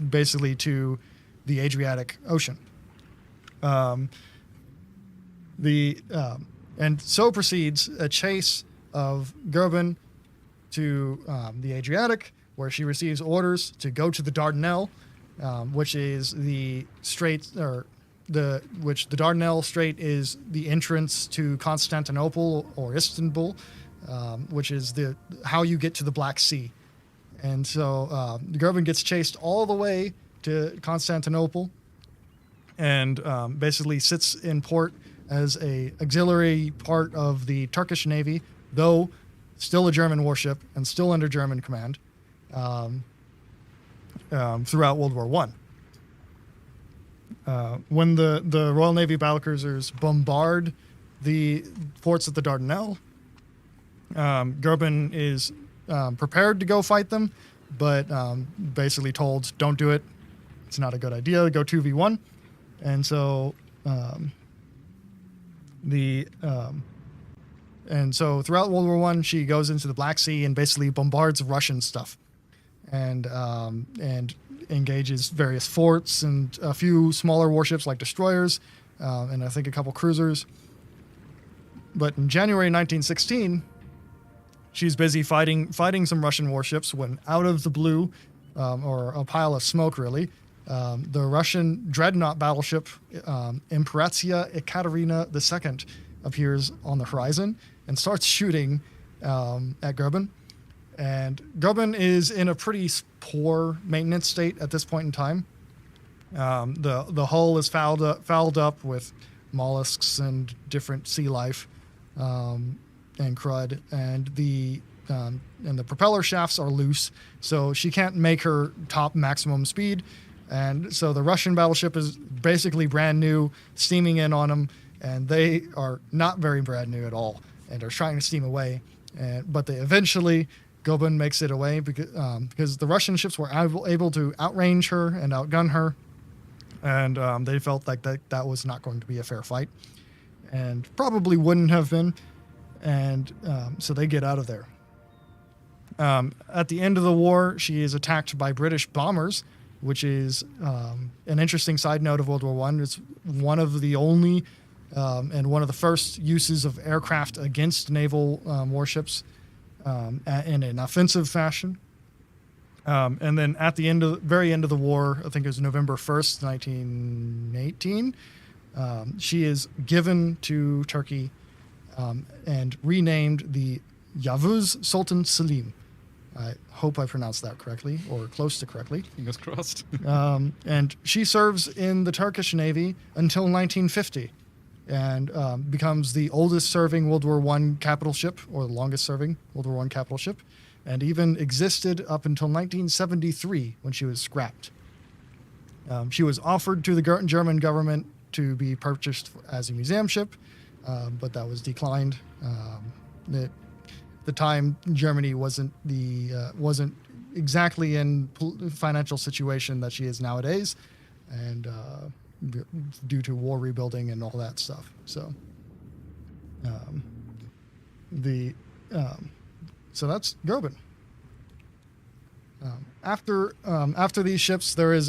basically to the Adriatic Ocean. And so proceeds a chase of Goeben to the Adriatic, where she receives orders to go to the Dardanelles, which is the strait, which the Dardanelles Strait is the entrance to Constantinople or Istanbul, which is how you get to the Black Sea. And so Goeben gets chased all the way to Constantinople, and basically sits in port as a auxiliary part of the Turkish Navy, though still a German warship and still under German command throughout World War One. When the Royal Navy battlecruisers bombard the ports of the Dardanelles, Goeben is prepared to go fight them, but basically told, don't do it. It's not a good idea. Go 2v1. And so throughout World War One, she goes into the Black Sea and basically bombards Russian stuff, and engages various forts and a few smaller warships like destroyers, and I think a couple cruisers. But in January 1916, she's busy fighting some Russian warships when, out of the blue, or a pile of smoke really, the Russian dreadnought battleship Imperatia Ekaterina II appears on the horizon and starts shooting at Goeben. And Goeben is in a pretty poor maintenance state at this point in time. The hull is fouled up with mollusks and different sea life and crud, and the propeller shafts are loose, so she can't make her top maximum speed. And so the Russian battleship is basically brand new, steaming in on them, and they are not very brand new at all, and are trying to steam away. But they eventually, Goeben makes it away because the Russian ships were able to outrange her and outgun her, and they felt like that was not going to be a fair fight, and probably wouldn't have been, and so they get out of there. At the end of the war, she is attacked by British bombers, which is an interesting side note of World War I. It's one of the only and one of the first uses of aircraft against naval warships in an offensive fashion. And then at the very end of the war, I think it was November 1st, 1918, she is given to Turkey and renamed the Yavuz Sultan Selim. I hope I pronounced that correctly, or close to correctly. Fingers crossed. And she serves in the Turkish Navy until 1950, and becomes the oldest serving World War I capital ship, or the longest serving World War I capital ship, and even existed up until 1973 when she was scrapped. She was offered to the German government to be purchased as a museum ship, but that was declined. At the time, Germany wasn't exactly in financial situation that she is nowadays, and due to war rebuilding and all that stuff. So, so that's Goeben. After these ships, there's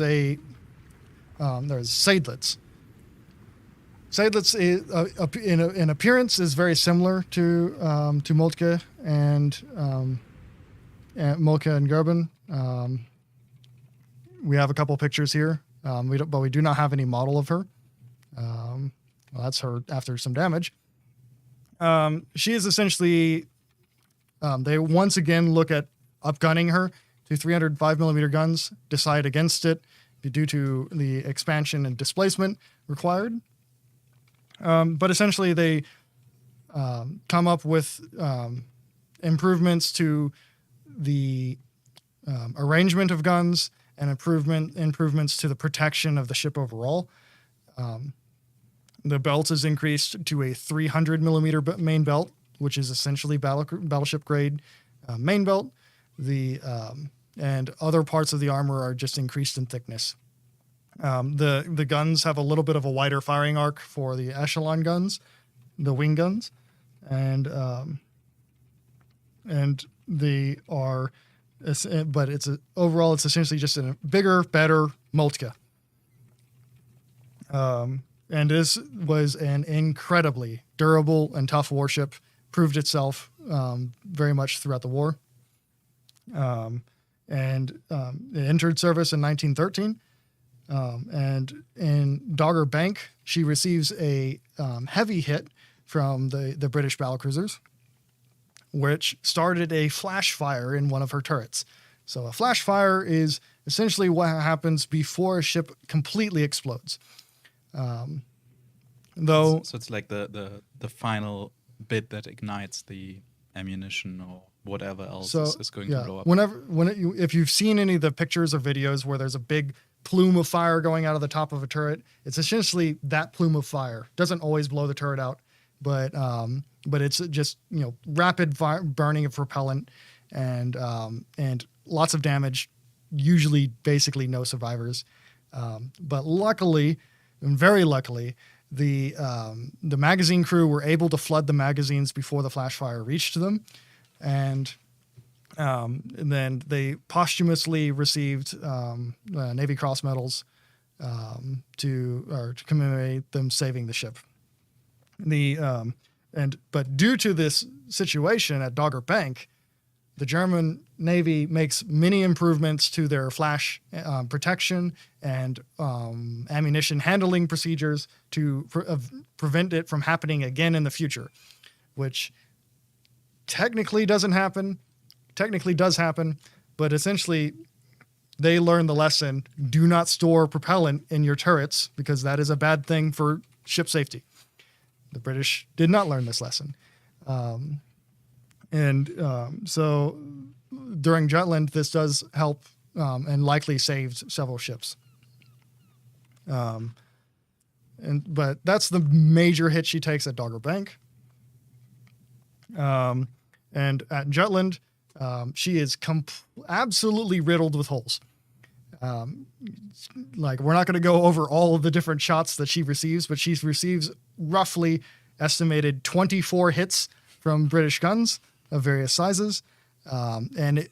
Seydlitz. Seydlitz is, in appearance is very similar to Moltke and Goeben. We have a couple pictures here, but we do not have any model of her. Well, that's her after some damage. She is essentially. They once again look at upgunning her to 305 millimeter guns, decide against it due to the expansion and displacement required. But essentially, they come up with improvements to the arrangement of guns and improvements to the protection of the ship overall. The belt is increased to a 300 millimeter main belt, which is essentially battleship grade main belt. And other parts of the armor are just increased in thickness. The guns have a little bit of a wider firing arc for the echelon guns, the wing guns, and they are but overall it's essentially just a bigger, better Moltke. And this was an incredibly durable and tough warship. Proved itself very much throughout the war. It entered service in 1913. And in Dogger Bank, she receives a heavy hit from the British battlecruisers, which started a flash fire in one of her turrets. So a flash fire is essentially what happens before a ship completely explodes. So it's like the final bit that ignites the ammunition or whatever else is going to blow up. If you've seen any of the pictures or videos where there's a big plume of fire going out of the top of a turret, it's essentially that plume of fire. Doesn't always blow the turret out, but it's just rapid burning of propellant and lots of damage. Usually, basically no survivors. But luckily, and very luckily, the magazine crew were able to flood the magazines before the flash fire reached them, and then they posthumously received Navy Cross medals to commemorate them saving the ship. But due to this situation at Dogger Bank, the German Navy makes many improvements to their flash protection and ammunition handling procedures to prevent it from happening again in the future, which technically does happen, but essentially they learn the lesson: do not store propellant in your turrets because that is a bad thing for ship safety. The British did not learn this lesson. So during Jutland, this does help and likely saved several ships. But that's the major hit she takes at Dogger Bank. And at Jutland, she is absolutely riddled with holes. We're not going to go over all of the different shots that she receives, but she receives roughly estimated 24 hits from British guns of various sizes. And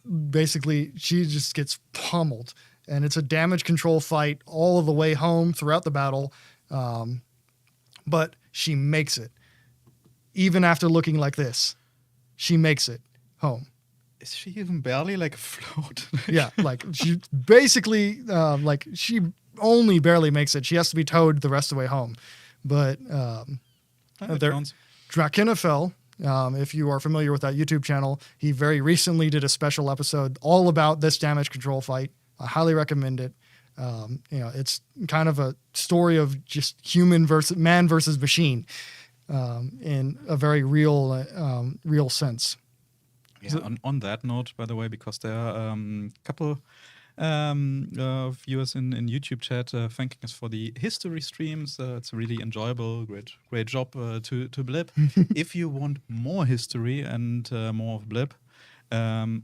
she just gets pummeled. And it's a damage control fight all the way home throughout the battle. But she makes it. Even after looking like this, she makes it home. Is she even barely afloat? Yeah, she basically, she only barely makes it. She has to be towed the rest of the way home. But Drakenefell, if you are familiar with that YouTube channel, he very recently did a special episode all about this damage control fight. I highly recommend it. It's kind of a story of just man versus machine in a very real sense. Yeah, on that note, by the way, because there are a couple viewers in YouTube chat thanking us for the history streams. It's really enjoyable. Great job to Blip. If you want more history and more of Blip,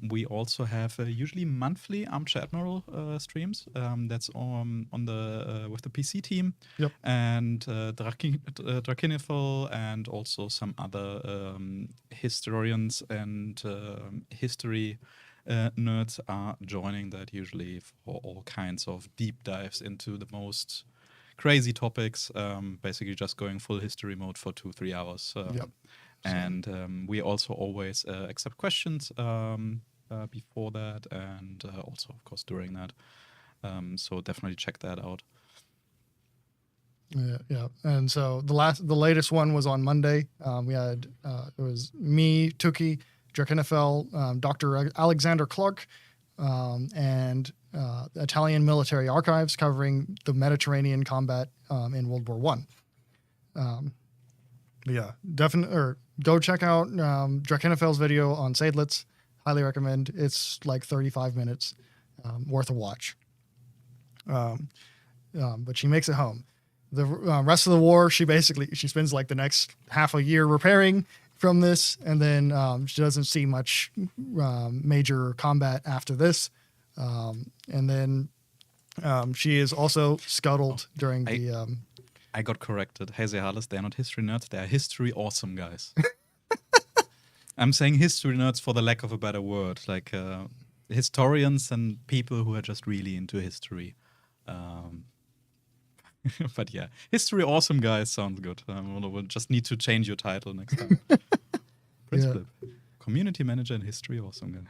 we also have usually monthly Armchair Admiral streams. That's on the with the PC team. Yep. And Drakenefell and also some other historians and history nerds are joining that usually for all kinds of deep dives into the most crazy topics. Basically just going full history mode for 2-3 hours. Yep. And we also always accept questions before that and also, of course, during that. So definitely check that out. Yeah. And so the latest one was on Monday. We had it was me, Tuki, Drakenefell, Dr. Alexander Clark, and Italian Military Archives covering the Mediterranean combat in World War I. Yeah, definitely. Go check out Drakenefell's video on Seydlitz. Highly recommend. It's 35 minutes worth a watch. But she makes it home. The rest of the war, she spends the next half a year repairing from this, and then she doesn't see much major combat after this. And then she is also scuttled during the... I got corrected. Hey, Sehales, they're not history nerds. They're history awesome guys. I'm saying history nerds for the lack of a better word. historians and people who are just really into history. But yeah, history awesome guys sounds good. We'll just need to change your title next time. Princeblip, community manager and history awesome guy.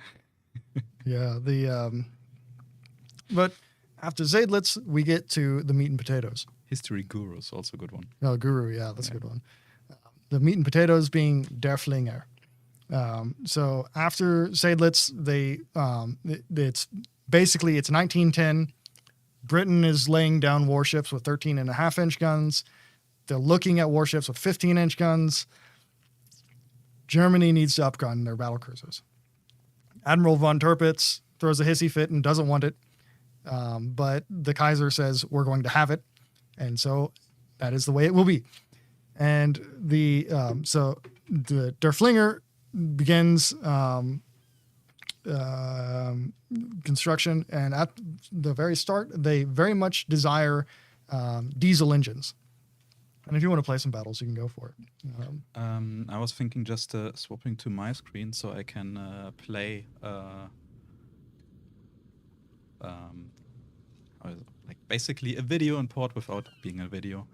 Yeah, but after Seydlitz, we get to the meat and potatoes. History guru is also a good one. Oh, guru, yeah, that's a good one. The meat and potatoes being Derfflinger. So after Seydlitz, it's 1910. Britain is laying down warships with 13.5-inch guns. They're looking at warships with 15-inch guns. Germany needs to upgun their battlecruisers. Admiral von Tirpitz throws a hissy fit and doesn't want it. But the Kaiser says, we're going to have it. And so that is the way it will be. And so the Derfflinger begins construction. And at the very start, they very much desire diesel engines. And if you want to play some battles, you can go for it. I was thinking just swapping to my screen so I can play like basically a video in port without being a video,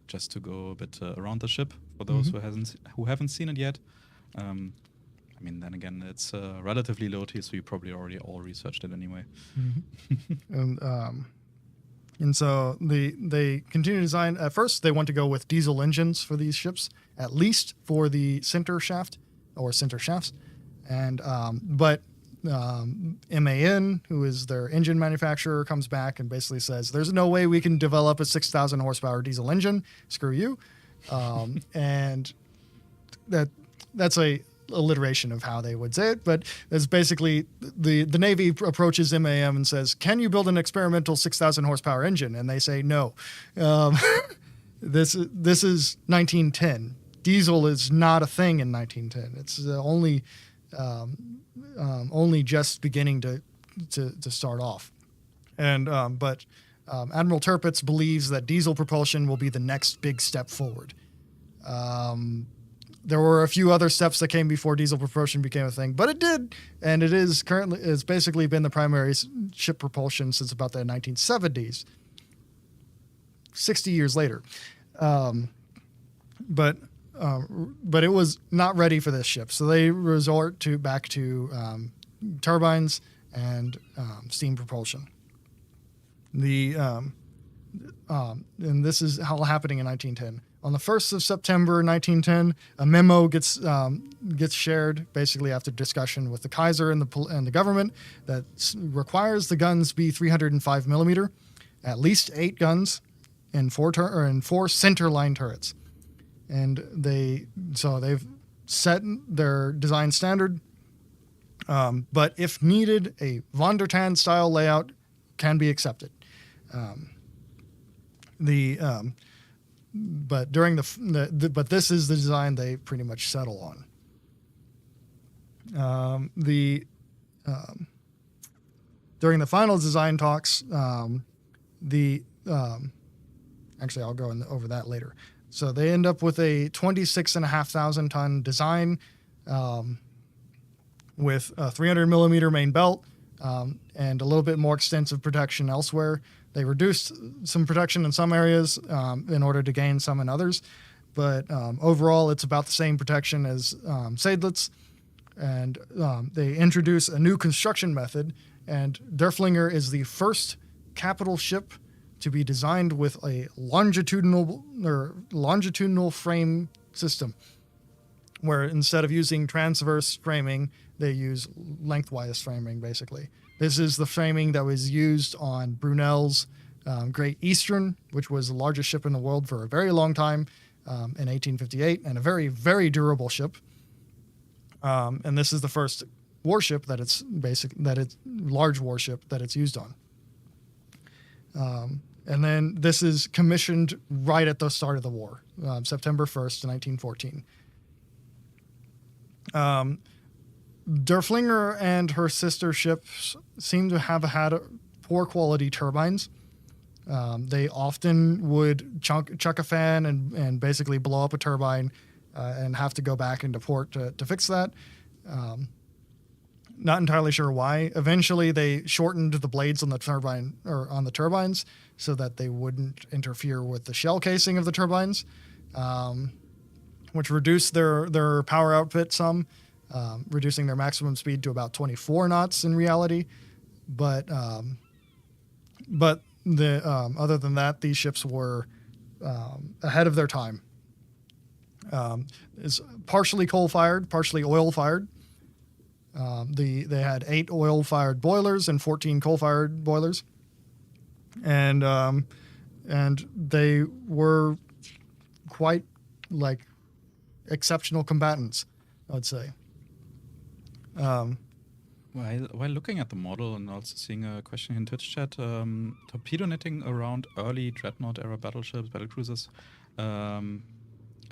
just to go a bit around the ship for those who haven't seen it yet. I mean, then again, it's relatively low tier, so you probably already all researched it anyway. And so they continue to design. At first, they want to go with diesel engines for these ships, at least for the center shaft or center shafts. And but MAN, who is their engine manufacturer, comes back and basically says, "There's no way we can develop a 6,000 horsepower diesel engine. Screw you." And that's a alliteration of how they would say it, but it's basically the Navy approaches MAM and says, "Can you build an experimental 6,000 horsepower engine?" And they say no. This is 1910. Diesel is not a thing in 1910. It's only just beginning to start off. And but Admiral Tirpitz believes that diesel propulsion will be the next big step forward. There were a few other steps that came before diesel propulsion became a thing, but it did, and it's basically been the primary ship propulsion since about the 1970s, 60 years later. But it was not ready for this ship, so they resort back to turbines and steam propulsion. And this is all happening in 1910. On the 1st of September 1910, a memo gets shared, basically after discussion with the Kaiser and the government, that requires the guns be 305 millimeter, at least 8 guns, and 4 centerline turrets. And they've set their design standard, but if needed, a Von der Tann style layout can be accepted. But during but this is the design they pretty much settle on. During the final design talks, actually I'll go over that later. So they end up with a 26,500 ton design with a 300 millimeter main belt and a little bit more extensive protection elsewhere. They reduced some protection in some areas in order to gain some in others, but overall it's about the same protection as Seydlitz. And they introduce a new construction method, and Derfflinger is the first capital ship to be designed with a longitudinal frame system, where instead of using transverse framing, they use lengthwise framing, basically. This is the framing that was used on Brunel's Great Eastern, which was the largest ship in the world for a very long time in 1858, and a very, very durable ship. And this is the first warship large warship that it's used on. And then this is commissioned right at the start of the war, September 1st, 1914. Derfflinger and her sister ships seem to have had poor quality turbines. They often would chuck a fan and basically blow up a turbine and have to go back into port to fix that. Not entirely sure why. Eventually, they shortened the blades on the turbines so that they wouldn't interfere with the shell casing of the turbines, which reduced their power output some, reducing their maximum speed to about 24 knots in reality. But other than that, these ships were ahead of their time. It's partially coal-fired, partially oil-fired. They had 8 oil-fired boilers and 14 coal-fired boilers, and they were quite like exceptional combatants, I'd say. While looking at the model and also seeing a question in Twitch chat, torpedo netting around early Dreadnought era battleships, battlecruisers,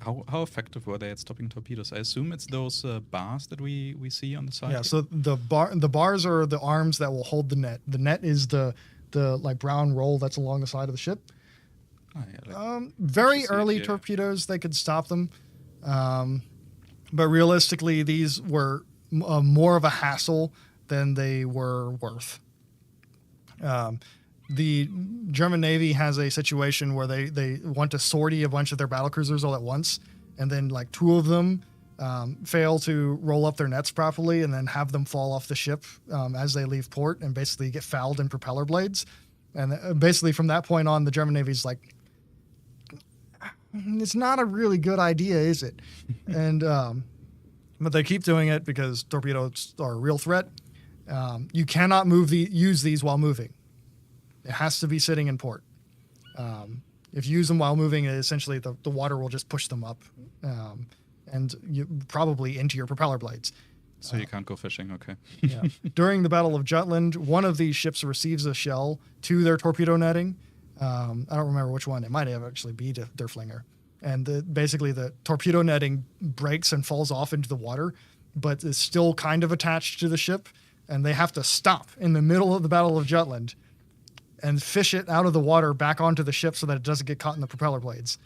how effective were they at stopping torpedoes? I assume it's those bars that we see on the side. Yeah, so the bars are the arms that will hold the net. The net is the like brown roll that's along the side of the ship. Oh, yeah, very early torpedoes, they could stop them. But realistically, these were more of a hassle than they were worth. The German Navy has a situation where they want to sortie a bunch of their battlecruisers all at once, and then like 2 of them fail to roll up their nets properly, and then have them fall off the ship as they leave port, and basically get fouled in propeller blades. And basically from that point on, the German Navy's like, it's not a really good idea, is it? And but they keep doing it because torpedoes are a real threat. You cannot use these while moving. It has to be sitting in port. If you use them while moving, essentially the water will just push them up, and you probably into your propeller blades. So you can't go fishing, okay. Yeah. During the Battle of Jutland, one of these ships receives a shell to their torpedo netting. I don't remember which one. It might have actually be Derfflinger. And basically the torpedo netting breaks and falls off into the water, but is still kind of attached to the ship. And they have to stop in the middle of the Battle of Jutland and fish it out of the water back onto the ship so that it doesn't get caught in the propeller blades.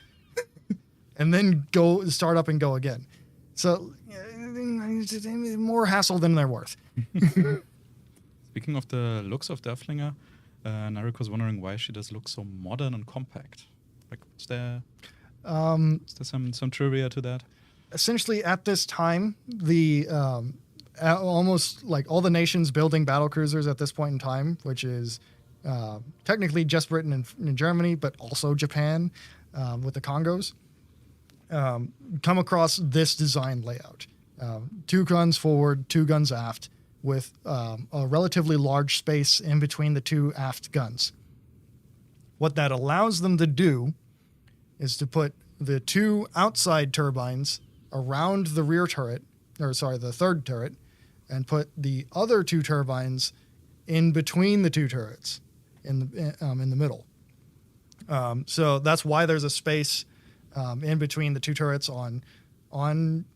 And then start up and go again. So more hassle than they're worth. Speaking of the looks of Derfflinger, Narek was wondering why she does look so modern and compact. Like, is there some trivia to that? Essentially, at this time, the almost like all the nations building battlecruisers at this point in time, which is technically just Britain and Germany, but also Japan with the Congos, come across this design layout. 2 guns forward, 2 guns aft, with a relatively large space in between the 2 aft guns. What that allows them to do is to put the 2 outside turbines around the rear turret, the third turret, and put the other 2 turbines in between the 2 turrets in the middle. So that's why there's a space in between the 2 turrets on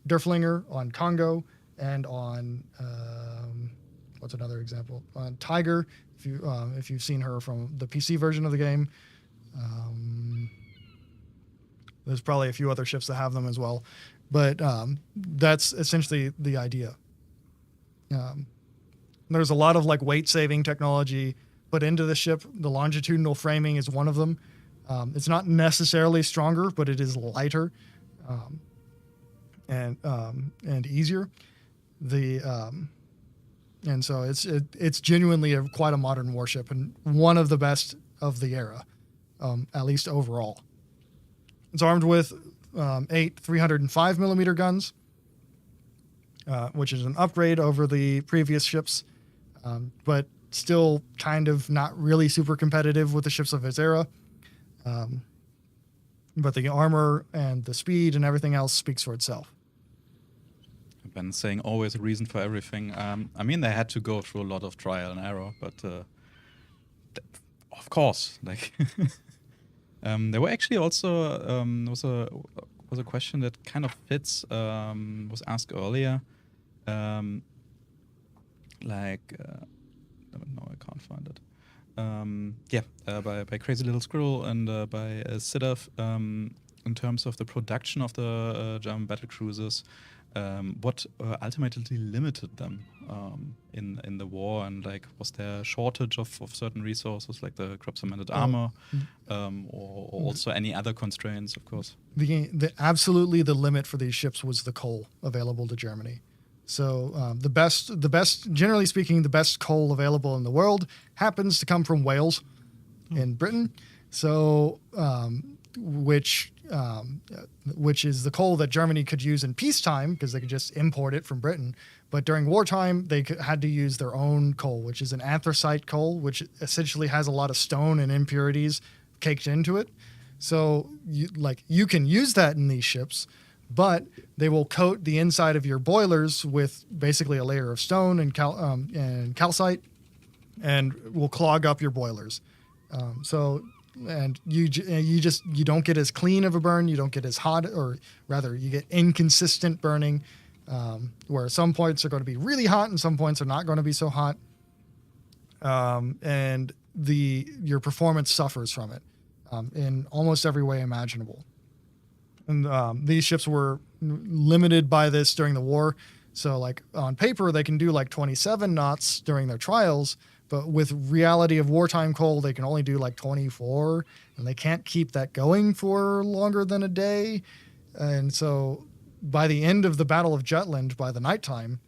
Derfflinger, on Congo, and on what's another example? On Tiger, if you've seen her from the PC version of the game. There's probably a few other ships that have them as well, but that's essentially the idea. There's a lot of like weight saving technology put into the ship. The longitudinal framing is one of them. It's not necessarily stronger, but it is lighter and easier. And so it's genuinely quite a modern warship and one of the best of the era, at least overall. It's armed with 8 305 millimeter guns, which is an upgrade over the previous ships, but still kind of not really super competitive with the ships of its era. But the armor and the speed and everything else speaks for itself. Ben saying always a reason for everything. I mean, they had to go through a lot of trial and error, but of course, like there were actually also was a question that kind of fits, was asked earlier, no, I can't find it. By Crazy Little Squirrel and by Siddharth. in terms of the production of the German battlecruisers, what ultimately limited them in the war, and like was there a shortage of certain resources like the crop-cemented armor, or also any other constraints, of course? Absolutely the limit for these ships was the coal available to Germany. So the best, generally speaking, the best coal available in the world happens to come from Wales in Britain. So which is the coal that Germany could use in peacetime because they could just import it from Britain. But during wartime, they had to use their own coal, which is an anthracite coal, which essentially has a lot of stone and impurities caked into it. So you can use that in these ships, but they will coat the inside of your boilers with basically a layer of stone and calcite, and will clog up your boilers. And you don't get as clean of a burn. You don't get as hot, or rather, you get inconsistent burning, where some points are going to be really hot and some points are not going to be so hot, and your performance suffers from it in almost every way imaginable. And these ships were limited by this during the war. So, like on paper, they can do like 27 knots during their trials. But with reality of wartime coal, they can only do like 24, and they can't keep that going for longer than a day. And so by the end of the Battle of Jutland, by the nighttime,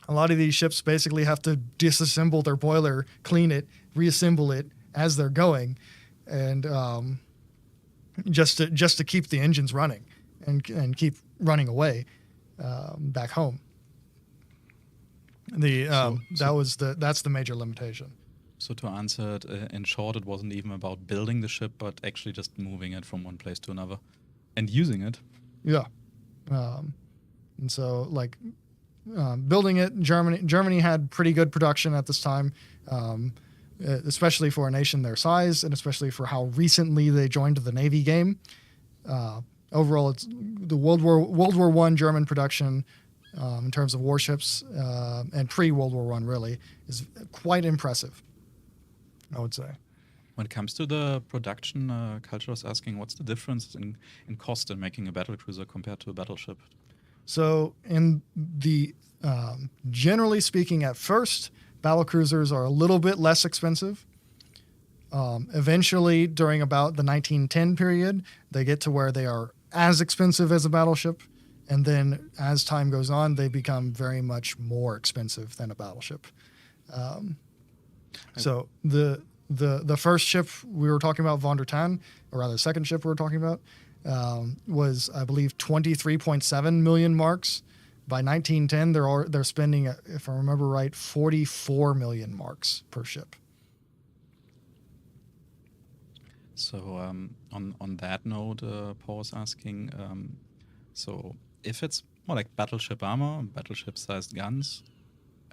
a lot of these ships basically have to disassemble their boiler, clean it, reassemble it as they're going, and just to keep the engines running and keep running away back home. That's the major limitation. So to answer it in short, it wasn't even about building the ship, but actually just moving it from one place to another and using it. Yeah, and so building it, Germany had pretty good production at this time, especially for a nation their size, and especially for how recently they joined the Navy game. Overall, it's the World War I German production. In terms of warships and pre-World War I, really, is quite impressive, I would say. When it comes to the production, Culture was asking, what's the difference in cost in making a battlecruiser compared to a battleship? So, generally speaking, at first, battlecruisers are a little bit less expensive. Eventually, during about the 1910 period, they get to where they are as expensive as a battleship. And then as time goes on, they become very much more expensive than a battleship. So the first ship we were talking about, Von der Tann, or rather the second ship we were talking about, was, I believe, 23.7 million marks. By 1910, they're spending, if I remember right, 44 million marks per ship. So on that note, Paul was asking, so if it's more like battleship armor, battleship-sized guns,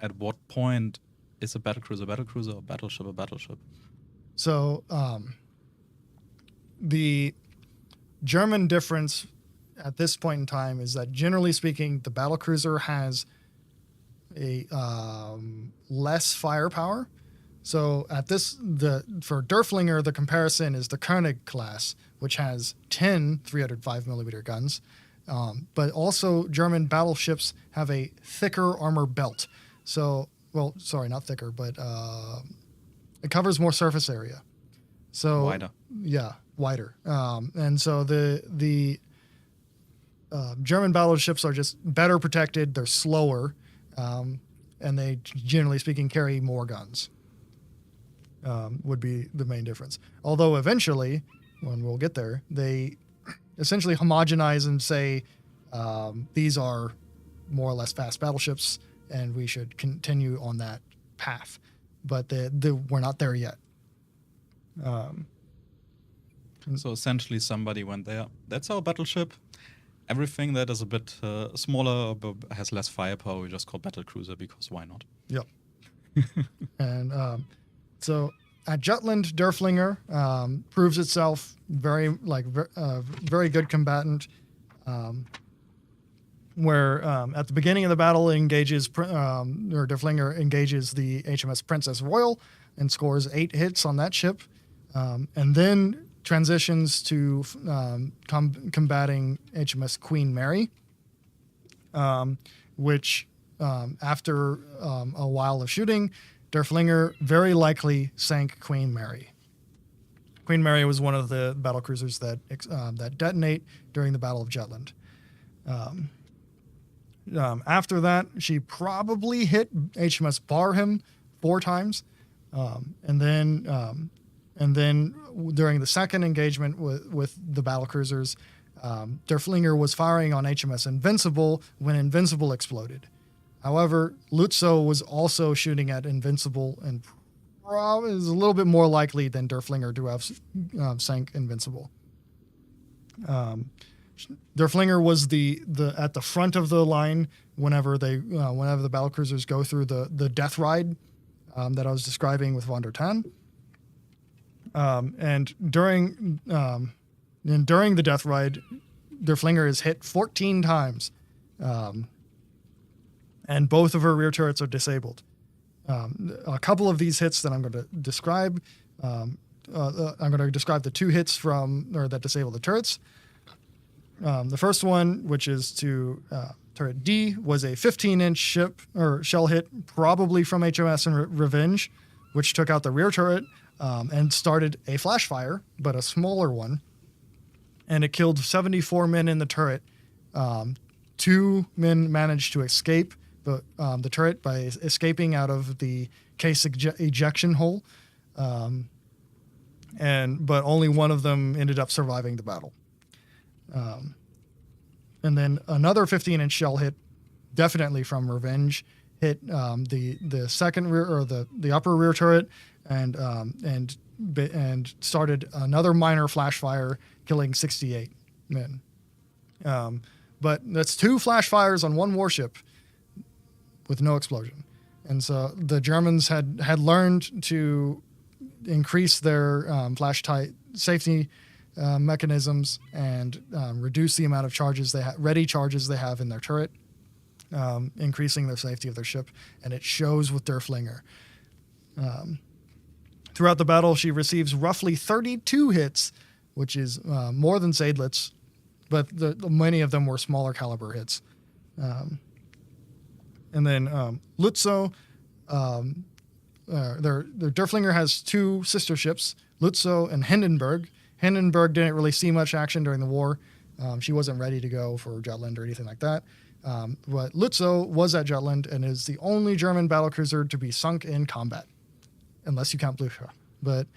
at what point is a battlecruiser or battleship a battleship? So the German difference at this point in time is that, generally speaking, the battlecruiser has a less firepower. So for Derfflinger, the comparison is the König class, which has 10 305mm guns. But also German battleships have a thicker armor belt. So, not thicker, but it covers more surface area. So wider. Yeah, wider. And so the German battleships are just better protected. They're slower, and they, generally speaking, carry more guns. Would be the main difference. Although eventually, when we'll get there, they essentially homogenize and say these are more or less fast battleships, and we should continue on that path. But we're not there yet. So essentially, somebody went there. That's our battleship. Everything that is a bit smaller but has less firepower, we just call battlecruiser, because why not? Yep. And so at Jutland, Derfflinger proves itself very good combatant. Where at the beginning of the battle, Derfflinger engages the HMS Princess Royal and scores 8 hits on that ship. And then transitions to combating HMS Queen Mary, which after a while of shooting, Derfflinger very likely sank Queen Mary. Queen Mary was one of the battlecruisers that detonate during the Battle of Jutland. After that, she probably hit HMS Barham 4 times, and then during the second engagement with the battlecruisers, Derfflinger was firing on HMS Invincible when Invincible exploded. However, Lützow was also shooting at Invincible, and probably is a little bit more likely than Derfflinger to have sank Invincible. Derfflinger was the at the front of the line whenever the battlecruisers go through the death ride that I was describing with Von der Tann. And during the death ride, Derfflinger is hit 14 times, and both of her rear turrets are disabled. A couple of these hits that I'm going to describe. I'm going to describe the 2 hits that disable the turrets. The first one, which is to turret D, was a 15-inch shell hit, probably from HMS Revenge, which took out the rear turret and started a flash fire, but a smaller one. And it killed 74 men in the turret. 2 men managed to escape the turret by escaping out of the case ejection hole, but only one of them ended up surviving the battle. And then another 15-inch shell hit, definitely from Revenge, hit the second rear or the upper rear turret, and started another minor flash fire, killing 68 men. But that's 2 flash fires on 1 warship with no explosion. And so the Germans had learned to increase their flash tight safety mechanisms and reduce the amount of ready charges they have in their turret, increasing the safety of their ship, and it shows with Derfflinger. Throughout the battle, she receives roughly 32 hits, which is more than Seydlitz, but many of them were smaller caliber hits. And then Lützow, their Derfflinger has 2 sister ships, Lützow and Hindenburg. Hindenburg didn't really see much action during the war. She wasn't ready to go for Jutland or anything like that. But Lützow was at Jutland and is the only German battlecruiser to be sunk in combat, unless you count Blücher. But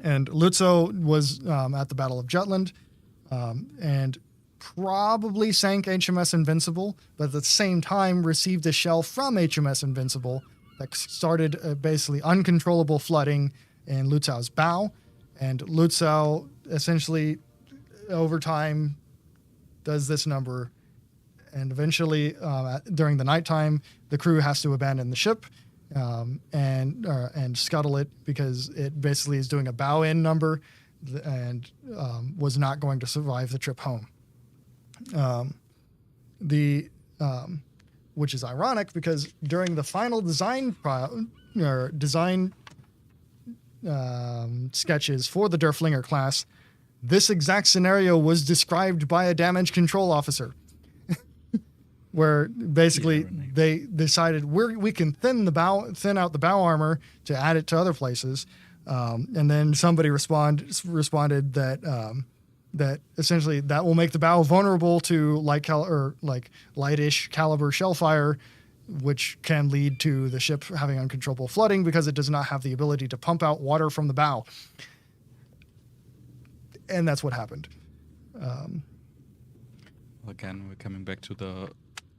and Lützow was at the Battle of Jutland, and probably sank HMS Invincible, but at the same time received a shell from HMS Invincible that started basically uncontrollable flooding in Lützow's bow, and Lützow essentially over time does this number, and eventually during the nighttime the crew has to abandon the ship and scuttle it because it basically is doing a bow in number and was not going to survive the trip home. Which is ironic because during the final design sketches for the Derfflinger class, this exact scenario was described by a damage control officer, where basically they decided we can thin out the bow armor to add it to other places, and then somebody responded that essentially that will make the bow vulnerable to lightish caliber shell fire, which can lead to the ship having uncontrollable flooding because it does not have the ability to pump out water from the bow. And that's what happened. Again, we're coming back to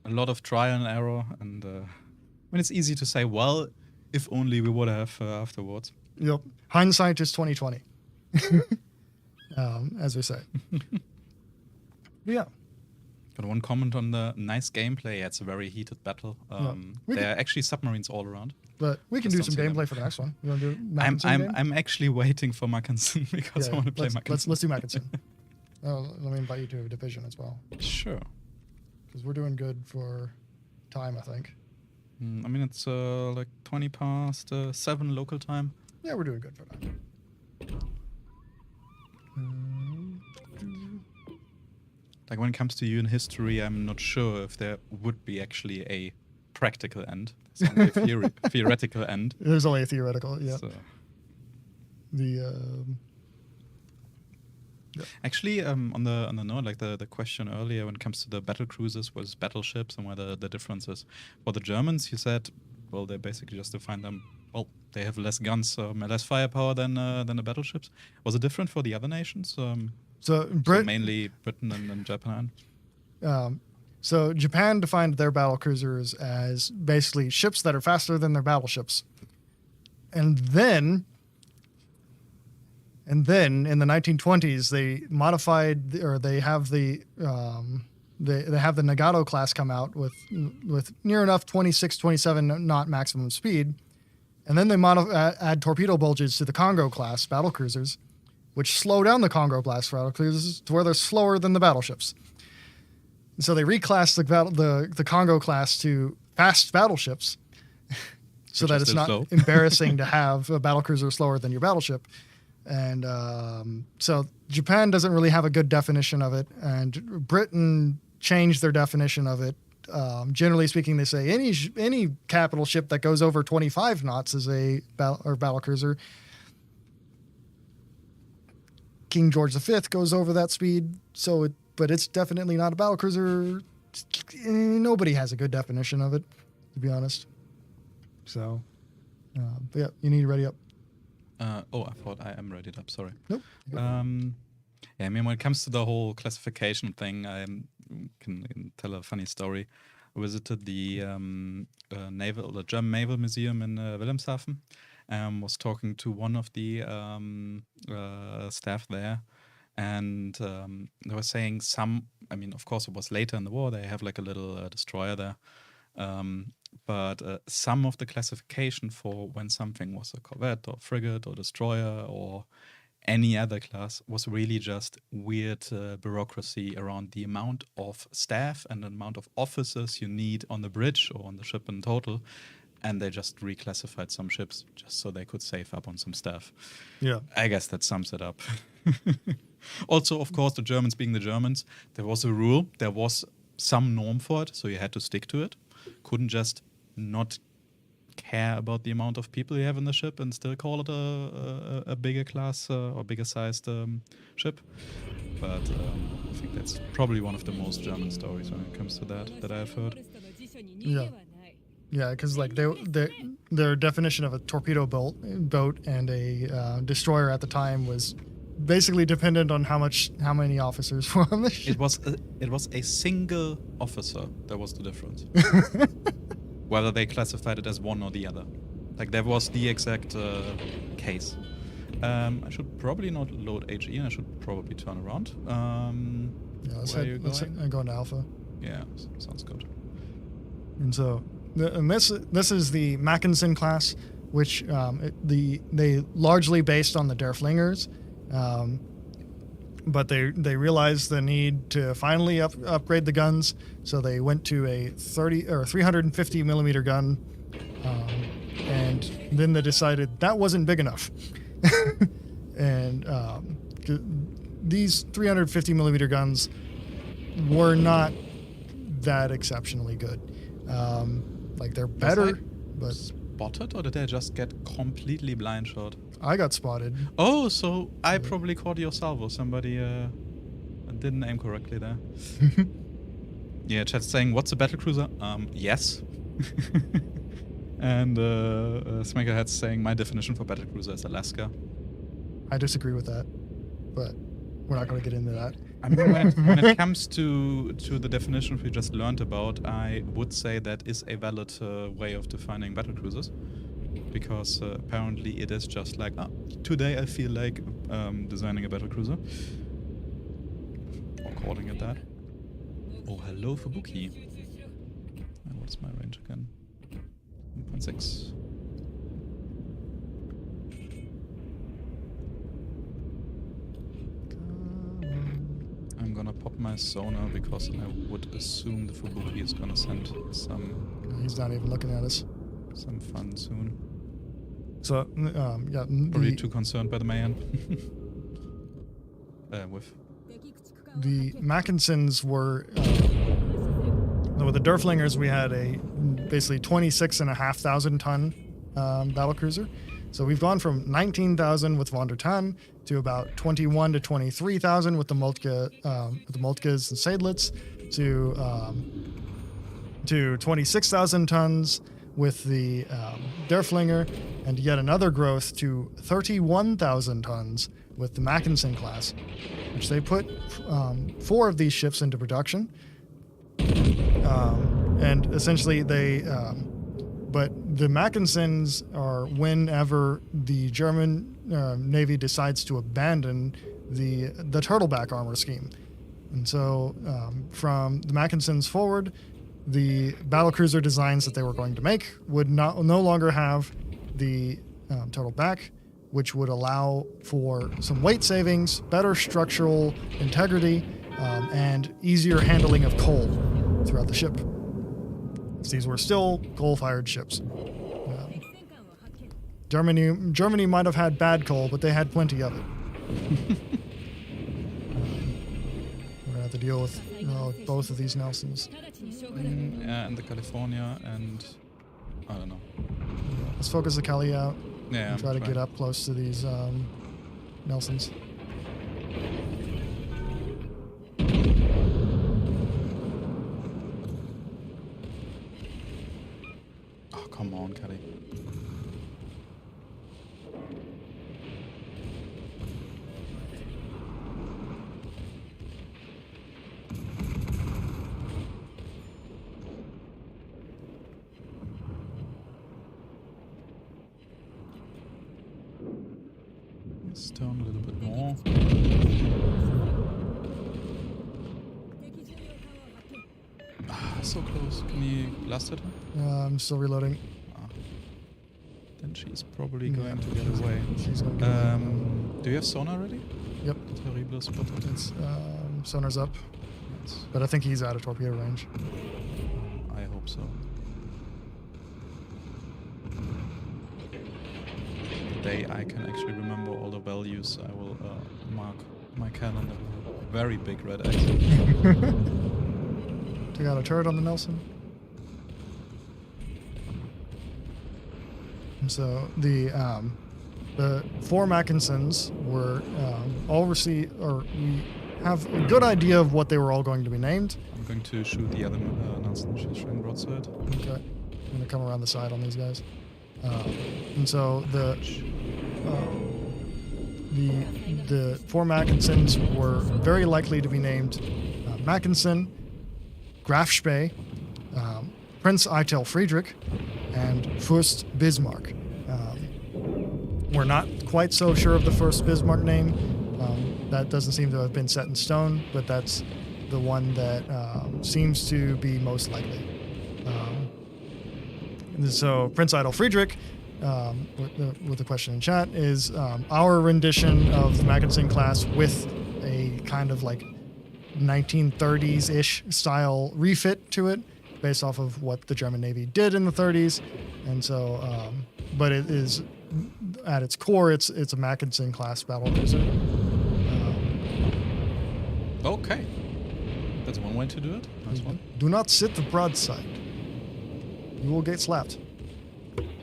a lot of trial and error, and when it's easy to say, well, if only we would have afterwards. Yep. Hindsight is 20/20. As we say. Yeah. Got one comment on the nice gameplay. Yeah, it's a very heated battle. There are actually submarines all around. But we can do some gameplay for the next one. You want to do Mackinson? I'm actually waiting for Mackinson because I want to play Mackinson. Let's do Mackinson. Let me invite you to a division as well. Sure. Because we're doing good for time, I think. I mean, it's like 20 past 7 local time. Yeah, we're doing good for that. like when it comes to UN history, I'm not sure if there would be actually a practical end. It's only a theoretical end. There's only a theoretical, yeah. So. Actually, on the note, like the question earlier when it comes to the battlecruisers versus battleships and whether the differences for the Germans, you said, well, they basically just define them. Well, they have less guns, less firepower than the battleships. Was it different for the other nations? So mainly Britain and Japan. So Japan defined their battlecruisers as basically ships that are faster than their battleships, and then in the 1920s they modified, or they have the Nagato class come out with near enough 26, 27 knot maximum speed, and then they add torpedo bulges to the Congo class battlecruisers, which slow down the Congo class battlecruisers to where they're slower than the battleships. And so they reclassed the Congo class to fast battleships, so that it's not slow. Embarrassing to have a battlecruiser slower than your battleship. And so Japan doesn't really have a good definition of it, and Britain changed their definition of it. Generally speaking, they say any capital ship that goes over 25 knots is a battlecruiser. King George V goes over that speed, but it's definitely not a battlecruiser. Nobody has a good definition of it, to be honest. So, but yeah, you need to ready up. I thought I am ready up. Sorry. Nope. Yeah, I mean, when it comes to the whole classification thing, I can tell a funny story. I visited the German Naval Museum in Wilhelmshaven. Was talking to one of the staff there, and they were saying of course it was later in the war, they have like a little destroyer there, but some of the classification for when something was a corvette or frigate or destroyer or any other class was really just weird bureaucracy around the amount of staff and the amount of officers you need on the bridge or on the ship in total. And they just reclassified some ships just so they could save up on some stuff. Yeah. I guess that sums it up. Also, of course, the Germans being the Germans, there was a rule. There was some norm for it, so you had to stick to it. Couldn't just not care about the amount of people you have in the ship and still call it a bigger class or bigger sized ship. But I think that's probably one of the most German stories when it comes to that I've heard. Yeah. Yeah, because like their definition of a torpedo boat and a destroyer at the time was basically dependent on how many officers were on the ship. It was a single officer that was the difference. Whether they classified it as one or the other, like that was the exact case. I should probably not load HE, and I should probably turn around. Let's go into Alpha. Yeah, sounds good. And so. And this is the Mackensen class, which they largely based on the Derfflingers, but they realized the need to finally upgrade the guns, so they went to a 350 millimeter gun, and then they decided that wasn't big enough, and these 350 millimeter guns were not that exceptionally good. Like they're better, but spotted, or did I just get completely blind shot? I got spotted. Oh, so I probably caught your salvo. Somebody didn't aim correctly there. Yeah, chat's saying, "What's a battlecruiser?" Yes. And Smackerhead's saying, "My definition for battlecruiser is Alaska." I disagree with that, but we're not going to get into that. I mean, when it comes to the definition we just learned about, I would say that is a valid way of defining battlecruisers, because apparently it is just like, today I feel like designing a battlecruiser, or calling it that. Oh, hello, Fubuki. What's my range again? 1.6. I'm gonna pop my sonar because I would assume the Fubuki is gonna send some... He's not even looking at us. Some fun soon. So, yeah. Probably too concerned by the Mayan. With the Mackinsons were with the Derfflingers. We had a basically 26,500 ton battlecruiser. So we've gone from 19,000 with Von der Tann to about 21 to 23,000 with the Moltke, with the Moltkes and Seydlitz, to 26,000 tons with the Derfflinger, and yet another growth to 31,000 tons with the Mackinson class, which they put 4 of these ships into production. And essentially but the Mackinsons are whenever the German Navy decides to abandon the turtleback armor scheme. And so from the Mackinsons forward, the battlecruiser designs that they were going to make would no longer have the turtleback, which would allow for some weight savings, better structural integrity, and easier handling of coal throughout the ship. These were still coal-fired ships. Germany might have had bad coal, but they had plenty of it. We're gonna have to deal with both of these Nelsons. Yeah, and the California, and I don't know. Let's focus the Cali out. Yeah, And try to get up close to these Nelsons. Oh, come on, Kelly. Let's turn a little bit more. Ah, so close. Can you blast at her? I'm still reloading. Then she's probably going to get away. She's going to get away. Do you have sonar ready? Yep. Terrible spot. It's, sonar's up. Yes. But I think he's out of torpedo range. I hope so. The day I can actually remember all the values, I will mark my calendar with a very big red X. Took out a turret on the Nelson. And so the 4 Mackinsons were all received, or we have a good idea of what they were all going to be named. I'm going to shoot the other Nelson. She's showing broadside. Okay. I'm going to come around the side on these guys. And so the 4 Mackinsons were very likely to be named Mackinson, Graf Spee, Prince Eitel Friedrich, and Fürst Bismarck. We're not quite so sure of the first Bismarck name. That doesn't seem to have been set in stone, but that's the one that seems to be most likely. So Prince Eitel Friedrich, with the question in chat, is our rendition of the Mackinson class with a kind of like 1930s-ish style refit to it, based off of what the German Navy did in the 30s. And so, but it is, at its core, it's a Mackinson class battlecruiser. Okay. That's one way to do it. Nice one. Do not sit the broadside. You will get slapped.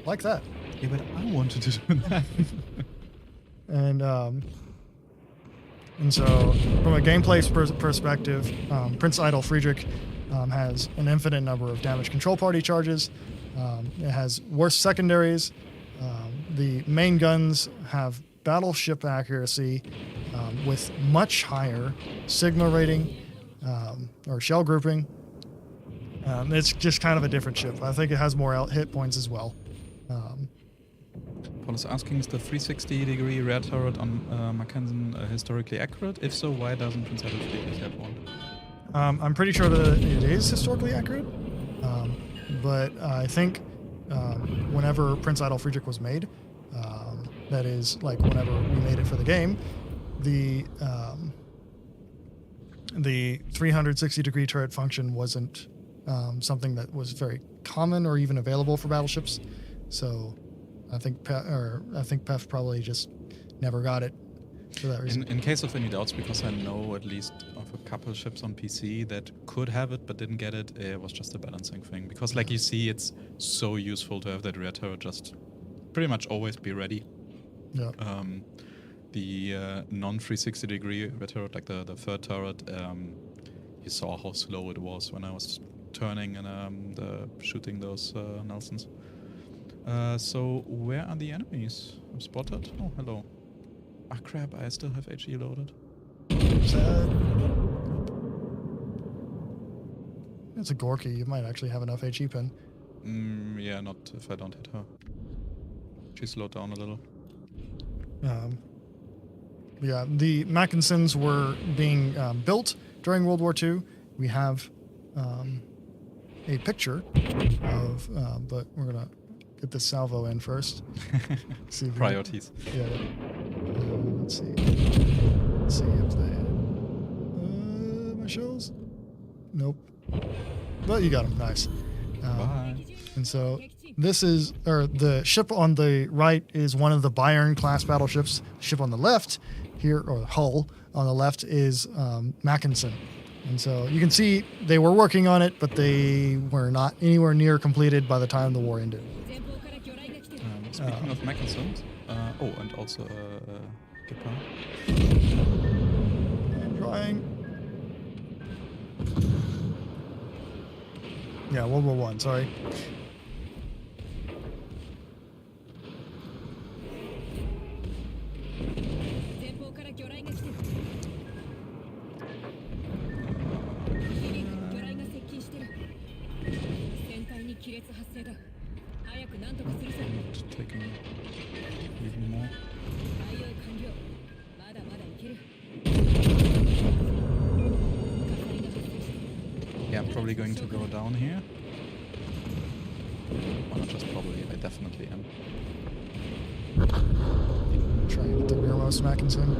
Like that. Yeah, but I wanted to do that. And so, from a gameplay perspective, Prince Eitel Friedrich has an infinite number of damage control party charges. It has worse secondaries. The main guns have battleship accuracy with much higher Sigma rating or shell grouping. It's just kind of a different ship. I think it has more hit points as well. Paul is asking, is the 360-degree rear turret on Mackensen historically accurate? If so, why doesn't Prince Eitel Friedrich have one? I'm pretty sure that it is historically accurate, but I think whenever Prince Eitel Friedrich was made, that is, like, whenever we made it for the game, the 360-degree turret function wasn't something that was very common or even available for battleships. So I think PEF probably just never got it. for that reason. In case of any doubts, because I know at least of a couple ships on PC that could have it but didn't get it, it was just a balancing thing. Because like you see, it's so useful to have that rear turret just pretty much always be ready. Yeah. The non-360 degree rear turret, like the third turret, you saw how slow it was when I was turning and shooting those Nelsons. So where are the enemies? I'm spotted. Oh, hello. Ah, crap, I still have HE loaded. Sad. It's a Gorky. You might actually have enough HE pin. Yeah, not if I don't hit her. She slowed down a little. Yeah, the Mackinsons were being built during World War II. We have a picture of, but we're going to get the salvo in first. See if Priorities. Yeah. Let's see. Let's see if they... my shells? Nope. But you got them. Nice. Bye. And so this is, or the ship on the right is one of the Bayern class battleships. Ship on the left here, or the hull on the left, is Mackinson. And so you can see they were working on it, but they were not anywhere near completed by the time the war ended. Speaking of Mackinsons, oh, and also Gipper. I'm trying. Yeah, World War I, sorry. Taking even more. Yeah, I'm probably going to go down here. Or not just probably, I definitely am. Trying to get the rearmost Mackinson.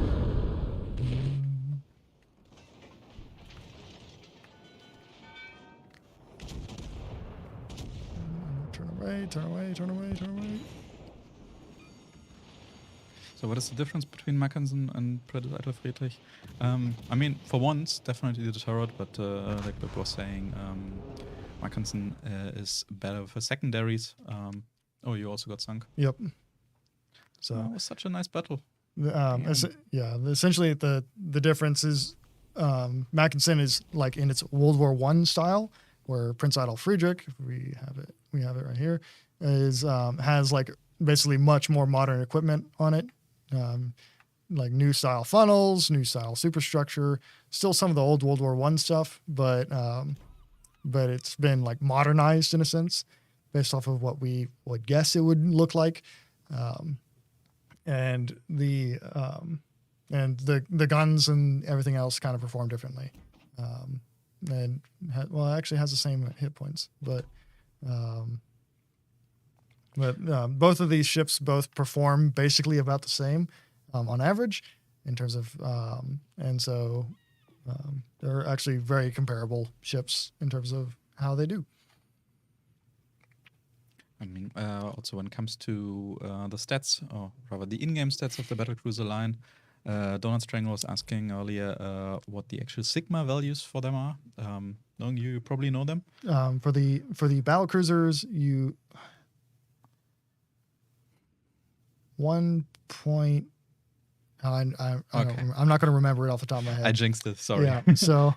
Turn away, turn away, turn away, turn away. So what is the difference between Mackinson and Predator Friedrich? I mean, for once, definitely the turret, but like Bip was saying, Mackinson is better for secondaries. Oh, you also got sunk. Yep. So it was such a nice battle. Yeah, essentially the difference is Mackinson is like in its World War I style, where Prince Adolf Friedrich, we have it right here, is has like basically much more modern equipment on it, like new style funnels, new style superstructure, still some of the old World War I stuff, but it's been like modernized in a sense, based off of what we would guess it would look like. And the guns and everything else kind of perform differently, and it actually has the same hit points, but both of these ships both perform basically about the same on average in terms of, and so they're actually very comparable ships in terms of how they do. I mean, also when it comes to the stats, or rather the in-game stats of the Battlecruiser line, Donald Strang was asking earlier what the actual Sigma values for them are. Knowing you probably know them. For the Battlecruisers, you 1 point. I'm not going to remember it off the top of my head. I jinxed it. Sorry. Yeah. So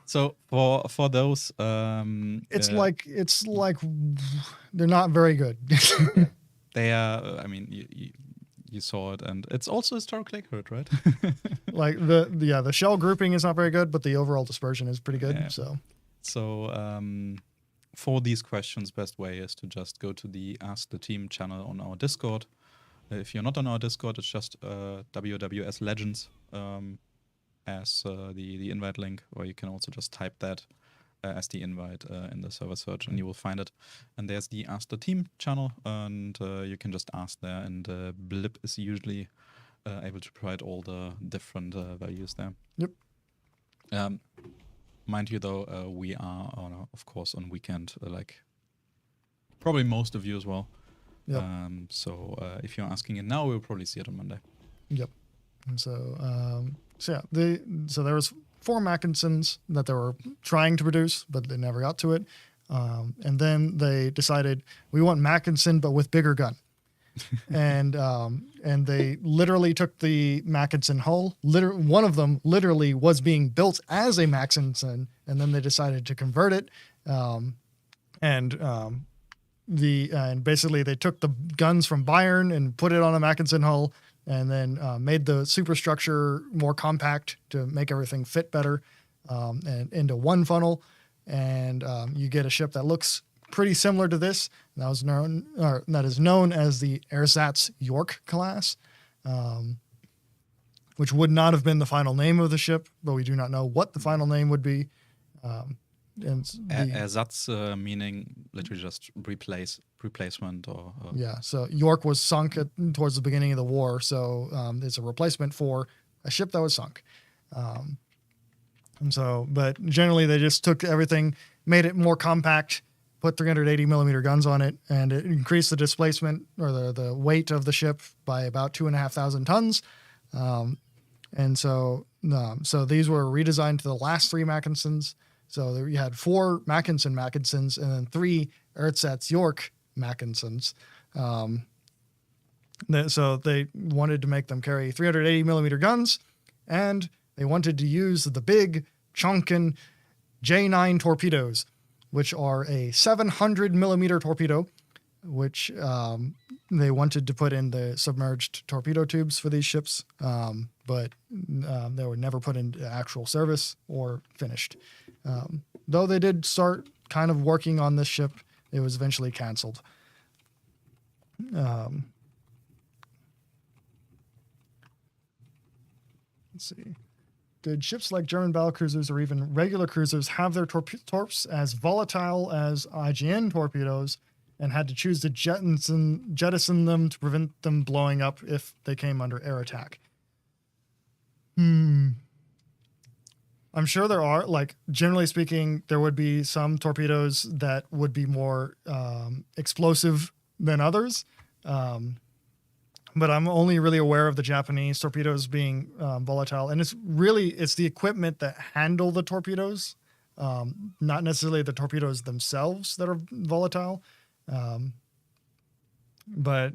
for those, it's like they're not very good. They are. I mean, you saw it, and it's also historically accurate, right? Like the shell grouping is not very good, but the overall dispersion is pretty good. Yeah. So for these questions, best way is to just go to the Ask the Team channel on our Discord. If you're not on our Discord, it's just WWS Legends as the invite link, or you can also just type that as the invite in the server search, and you will find it. And there's the Ask the Team channel, and you can just ask there, and Blip is usually able to provide all the different values there. Yep. Mind you, though, we are, of course, on weekend, like probably most of you as well. Yep. So if you're asking it now, we'll probably see it on Monday. Yep. And so there was 4 Mackinsons that they were trying to produce, but they never got to it. And then they decided we want Mackinson, but with bigger gun. and they literally took the Mackinson hull. One of them literally was being built as a Mackinson, and then they decided to convert it. And basically they took the guns from Bayern and put it on a Mackinson hull, and then made the superstructure more compact to make everything fit better, and into one funnel. And you get a ship that looks pretty similar to this. That is known as the Ersatz York class, which would not have been the final name of the ship, but we do not know what the final name would be. Ersatz meaning literally just replacement or yeah. So York was sunk towards the beginning of the war, so it's a replacement for a ship that was sunk. But generally they just took everything, made it more compact, put 380 millimeter guns on it, and it increased the displacement or the weight of the ship by about 2,500 tons. So these were redesigned to the last 3 Mackinsons. So you had 4 Mackinsons and then 3 Ersatz York Mackinsons. So they wanted to make them carry 380 millimeter guns, and they wanted to use the big Chonkin J9 torpedoes, which are a 700 millimeter torpedo, which they wanted to put in the submerged torpedo tubes for these ships, but they were never put into actual service or finished. Though they did start kind of working on this ship, it was eventually canceled. Let's see. Did ships like German battlecruisers or even regular cruisers have their torps as volatile as IGN torpedoes and had to choose to jettison them to prevent them blowing up if they came under air attack? I'm sure there are. Like, generally speaking, there would be some torpedoes that would be more explosive than others. But I'm only really aware of the Japanese torpedoes being volatile. And it's the equipment that handle the torpedoes, not necessarily the torpedoes themselves that are volatile. But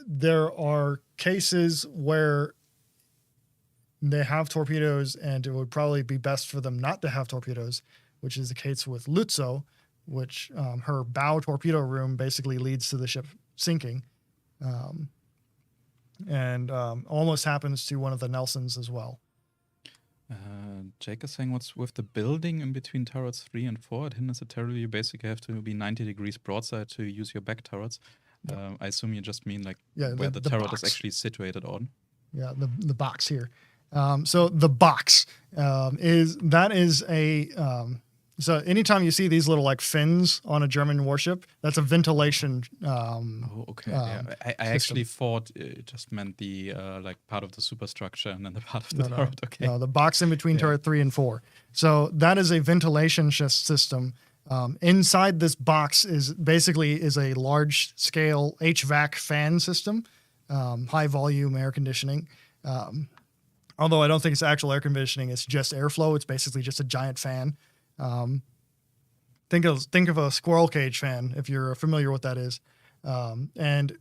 there are cases where they have torpedoes and it would probably be best for them not to have torpedoes, which is the case with Lützow, which her bow torpedo room basically leads to the ship sinking, and almost happens to one of the Nelsons as well. Jake is saying, what's with the building in between turrets 3 and 4? It hinders the turret. You basically have to be 90 degrees broadside to use your back turrets. I assume you just mean where the turret box is actually situated on. Yeah, the box here. So the box is a so anytime you see these little like fins on a German warship, that's a ventilation. Okay. I actually thought it just meant the part of the superstructure and then the part of the turret. Okay. No, the box in between turret 3 and 4. So that is a ventilation system. Inside this box is a large scale HVAC fan system, high volume air conditioning. Although I don't think it's actual air conditioning, it's just airflow. It's basically just a giant fan. Think of a squirrel cage fan if you're familiar with that is. And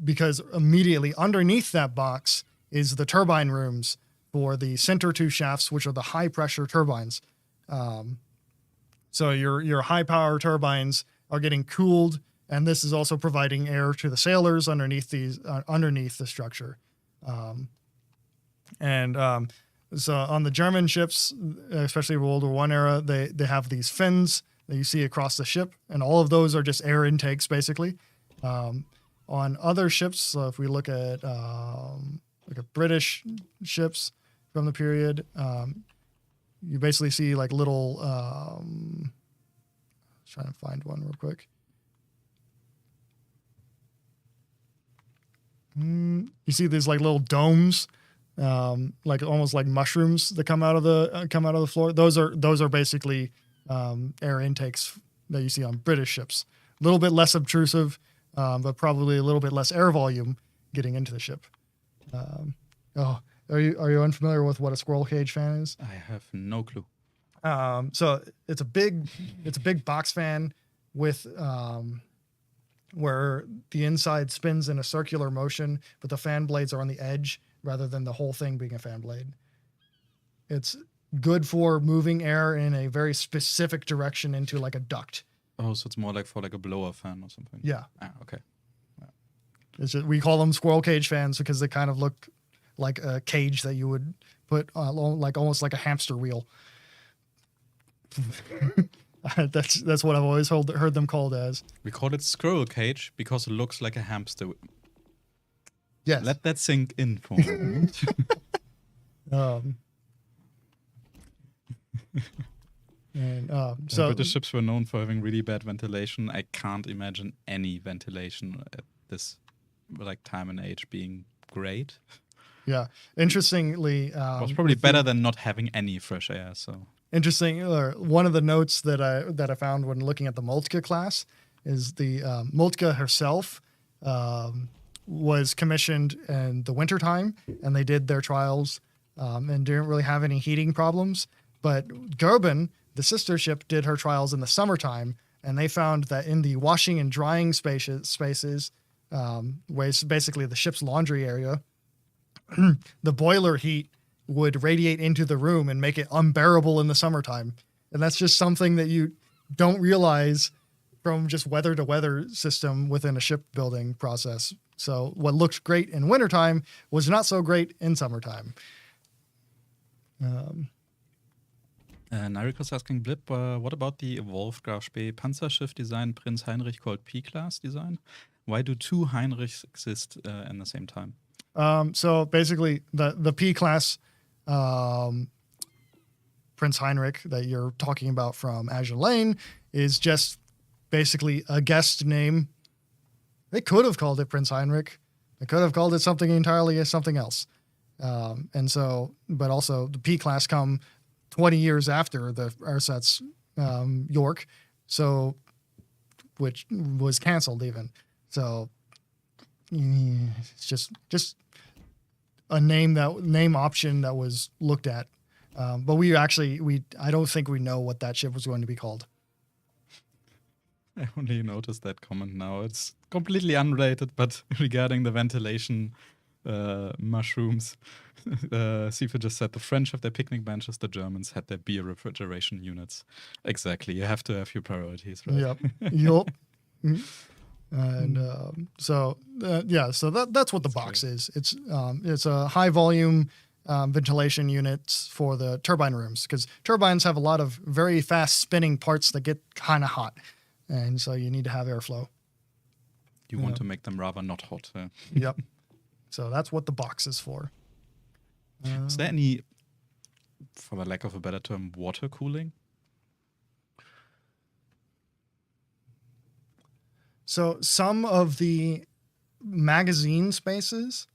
because immediately underneath that box is the turbine rooms for the center 2 shafts, which are the high pressure turbines. So your high power turbines are getting cooled, and this is also providing air to the sailors underneath the structure. So on the German ships, especially World War I era, they have these fins that you see across the ship, and all of those are just air intakes, basically. On other ships, so if we look at British ships from the period, you basically see like little. Trying to find one real quick. You see these like little domes. Like almost like mushrooms that come out of the floor. Those are basically air intakes that you see on British ships. A little bit less obtrusive, but probably a little bit less air volume getting into the ship. Oh, are you unfamiliar with what a squirrel cage fan is? I have no clue. So it's a big box fan with where the inside spins in a circular motion, but the fan blades are on the edge rather than the whole thing being a fan blade. It's good for moving air in a very specific direction into like a duct. Oh, so it's more like for like a blower fan or something. Yeah. Okay. It's just, we call them squirrel cage fans because they kind of look like a cage that you would put like almost like a hamster wheel. That's what I've always heard them called as. We call it squirrel cage because it looks like a hamster. Yes. Let that sink in for a moment. So British ships were known for having really bad ventilation. I can't imagine any ventilation at this like time and age being great. Yeah. Interestingly, It was probably better than not having any fresh air. So interesting. One of the notes that I found when looking at the Moltke class is the Moltke herself was commissioned in the wintertime, and they did their trials and didn't really have any heating problems. But Goeben, the sister ship, did her trials in the summertime, and they found that in the washing and drying spaces, where it's basically the ship's laundry area, the boiler heat would radiate into the room and make it unbearable in the summertime. And that's just something that you don't realize from just weather to weather system within a shipbuilding process. So what looked great in wintertime was not so great in summertime. Nyriko's asking Blip, what about the evolved Graf Spee Panzerschiff design, Prince Heinrich called P-Class design? Why do two Heinrichs exist in the same time? So basically the P-Class Prince Heinrich that you're talking about from Azure Lane is just basically a guest name. They could have called it Prince Heinrich. They could have called it something else. And so, but also the P-Class come 20 years after the Ersatz York, so which was canceled even. So it's just a name option that was looked at. But I don't think we know what that ship was going to be called. I only noticed that comment now. It's completely unrelated, but regarding the ventilation mushrooms, Sifa just said the French have their picnic benches, the Germans had their beer refrigeration units. Exactly. You have to have your priorities, right? Yep. And so that's what the box is. It's a high volume ventilation units for the turbine rooms, because turbines have a lot of very fast spinning parts that get kind of hot, and so you need to have airflow. You want to make them rather not hot. Yep. So that's what the box is for. Is there any, for the lack of a better term, water cooling? So some of the magazine spaces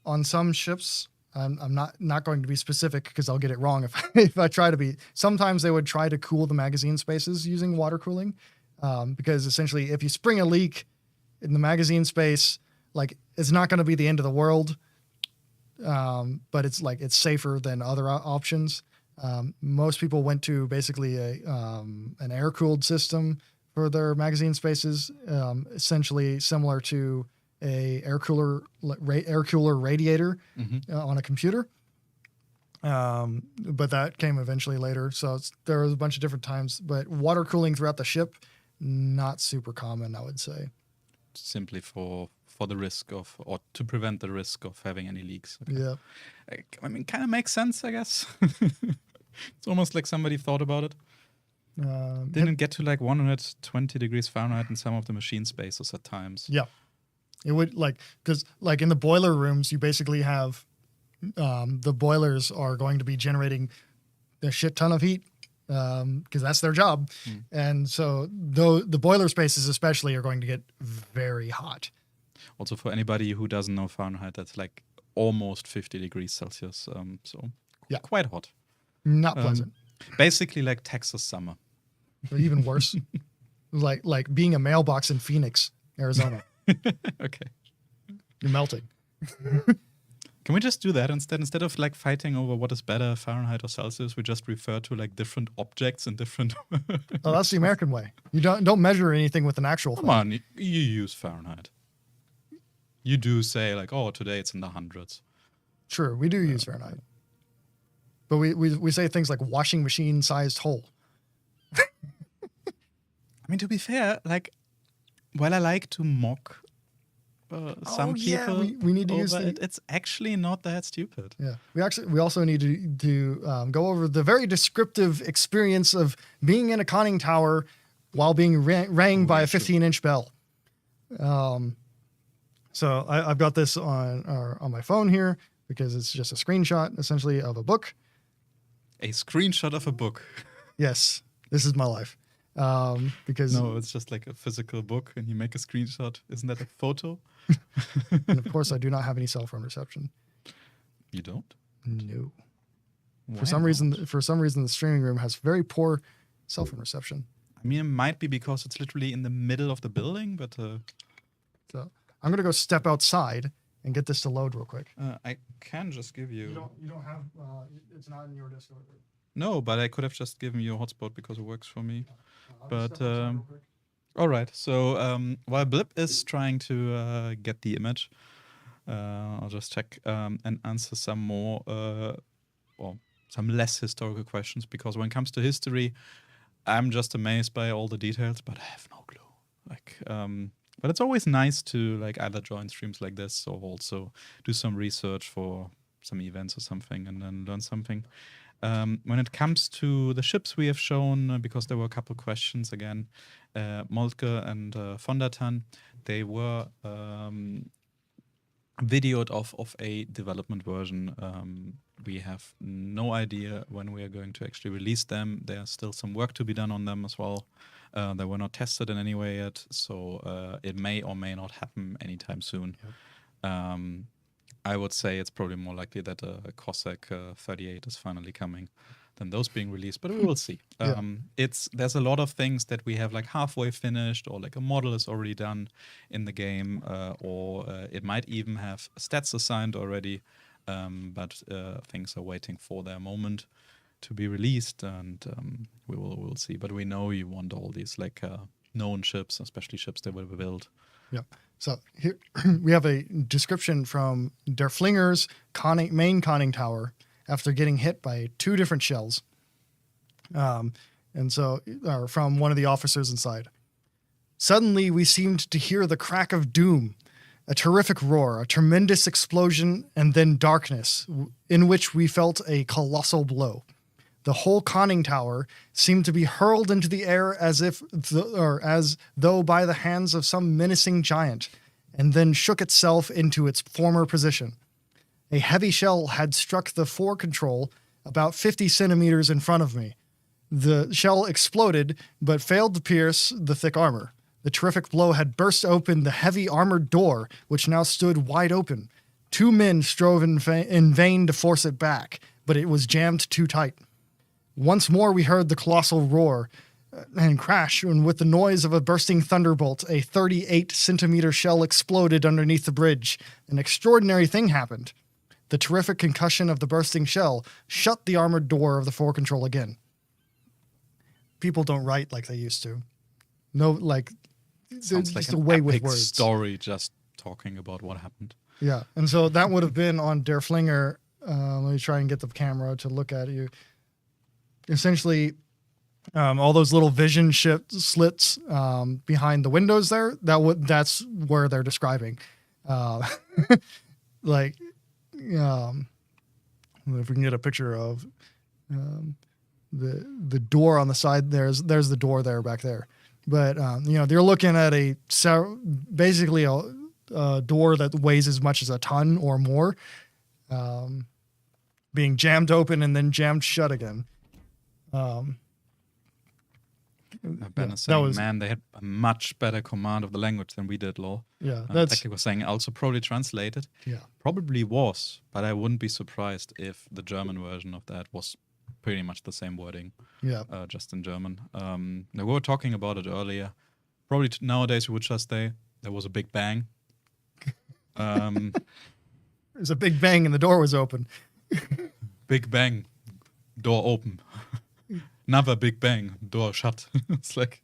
on some ships, I'm not going to be specific because I'll get it wrong if I try to be. Sometimes they would try to cool the magazine spaces using water cooling, because essentially if you spring a leak in the magazine space, like it's not going to be the end of the world, but it's safer than other options. Most people went to basically an air-cooled system for their magazine spaces, essentially similar to a air cooler radiator on a computer. But that came eventually later. So there was a bunch of different times, but water cooling throughout the ship, not super common, I would say. Simply for the risk of, or to prevent the risk of having any leaks. Okay. Yeah. I mean, kind of makes sense, I guess. It's almost like somebody thought about it. Didn't get to like 120 degrees Fahrenheit in some of the machine spaces at times. Yeah. It would because in the boiler rooms, you basically have the boilers are going to be generating a shit ton of heat because that's their job. And so the boiler spaces especially are going to get very hot. Also, for anybody who doesn't know Fahrenheit, that's like almost 50 degrees Celsius. So yeah, quite hot. Not pleasant. Basically like Texas summer. Or even worse. like being a mailbox in Phoenix, Arizona. Okay. You're melting. Can we just do that instead? Instead of like fighting over what is better, Fahrenheit or Celsius, we just refer to like different objects and different. Oh, that's the American way. You don't measure anything with an actual Come thing. on, you use Fahrenheit. You do say like, oh, today it's in the hundreds. Sure, we do use Fahrenheit. But we say things like washing machine sized hole. I mean, to be fair, like, while I like to mock some people, we need to use it, it's actually not that stupid. Yeah, we also need to go over the very descriptive experience of being in a conning tower while being rang by a 15-inch bell. So I've got this on my phone here because it's just a screenshot essentially of a book. A screenshot of a book. Yes, this is my life. Because no, it's just like a physical book, and you make a screenshot. Isn't that a photo? And of course, I do not have any cell phone reception. You don't? No. Why For some reason, the streaming room has very poor cell phone reception. I mean, it might be because it's literally in the middle of the building, but. So I'm gonna go step outside and get this to load real quick. I can just give you. You don't have. It's not in your Discord. No, but I could have just given you a hotspot because it works for me. But all right. So while Blip is trying to get the image, I'll just check and answer some more or some less historical questions, because when it comes to history, I'm just amazed by all the details, but I have no clue. Like, but it's always nice to like either join streams like this or also do some research for some events or something and then learn something. When it comes to the ships we have shown, because there were a couple questions again, Moltke and Von der Tann, they were videoed of a development version. We have no idea when we are going to actually release them. There's still some work to be done on them as well. They were not tested in any way yet, so it may or may not happen anytime soon. Yep. I would say it's probably more likely that a Cossack 38 is finally coming than those being released, but we will see. There's a lot of things that we have like halfway finished, or like a model is already done in the game, or it might even have stats assigned already, but things are waiting for their moment to be released, and we'll see. But we know you want all these like known ships, especially ships that will be built. Yeah. So here we have a description from Derfflinger's main conning tower after getting hit by 2 different shells. And so from one of the officers inside. Suddenly we seemed to hear the crack of doom, a terrific roar, a tremendous explosion, and then darkness, in which we felt a colossal blow. The whole conning tower seemed to be hurled into the air as though by the hands of some menacing giant, and then shook itself into its former position. A heavy shell had struck the fore control about 50 centimeters in front of me. The shell exploded, but failed to pierce the thick armor. The terrific blow had burst open the heavy armored door, which now stood wide open. 2 men strove in vain to force it back, but it was jammed too tight. Once more we heard the colossal roar and crash, and with the noise of a bursting thunderbolt, a 38-centimeter shell exploded underneath the bridge. An extraordinary thing happened. The terrific concussion of the bursting shell shut the armored door of the fore control again. People don't write like they used to. No, like, sounds like just an a way epic with words. story just talking about what happened. Yeah, and so that would have been on Derfflinger. Let me try and get the camera to look at you. Essentially, all those little vision slits behind the windows there, that's where they're describing. Like, if we can get a picture of the door on the side, there's the door there back there. But, they're looking at basically a door that weighs as much as a ton or more, being jammed open and then jammed shut again. Ben is saying, man, they had a much better command of the language than we did, lol. Yeah, Technic was saying also probably translated. Yeah, probably was, but I wouldn't be surprised if the German version of that was pretty much the same wording. Yeah, just in German. We were talking about it earlier. Probably nowadays we would just say there was a big bang. There's a big bang and the door was open. Big bang, door open. Another big bang, door shut. It's like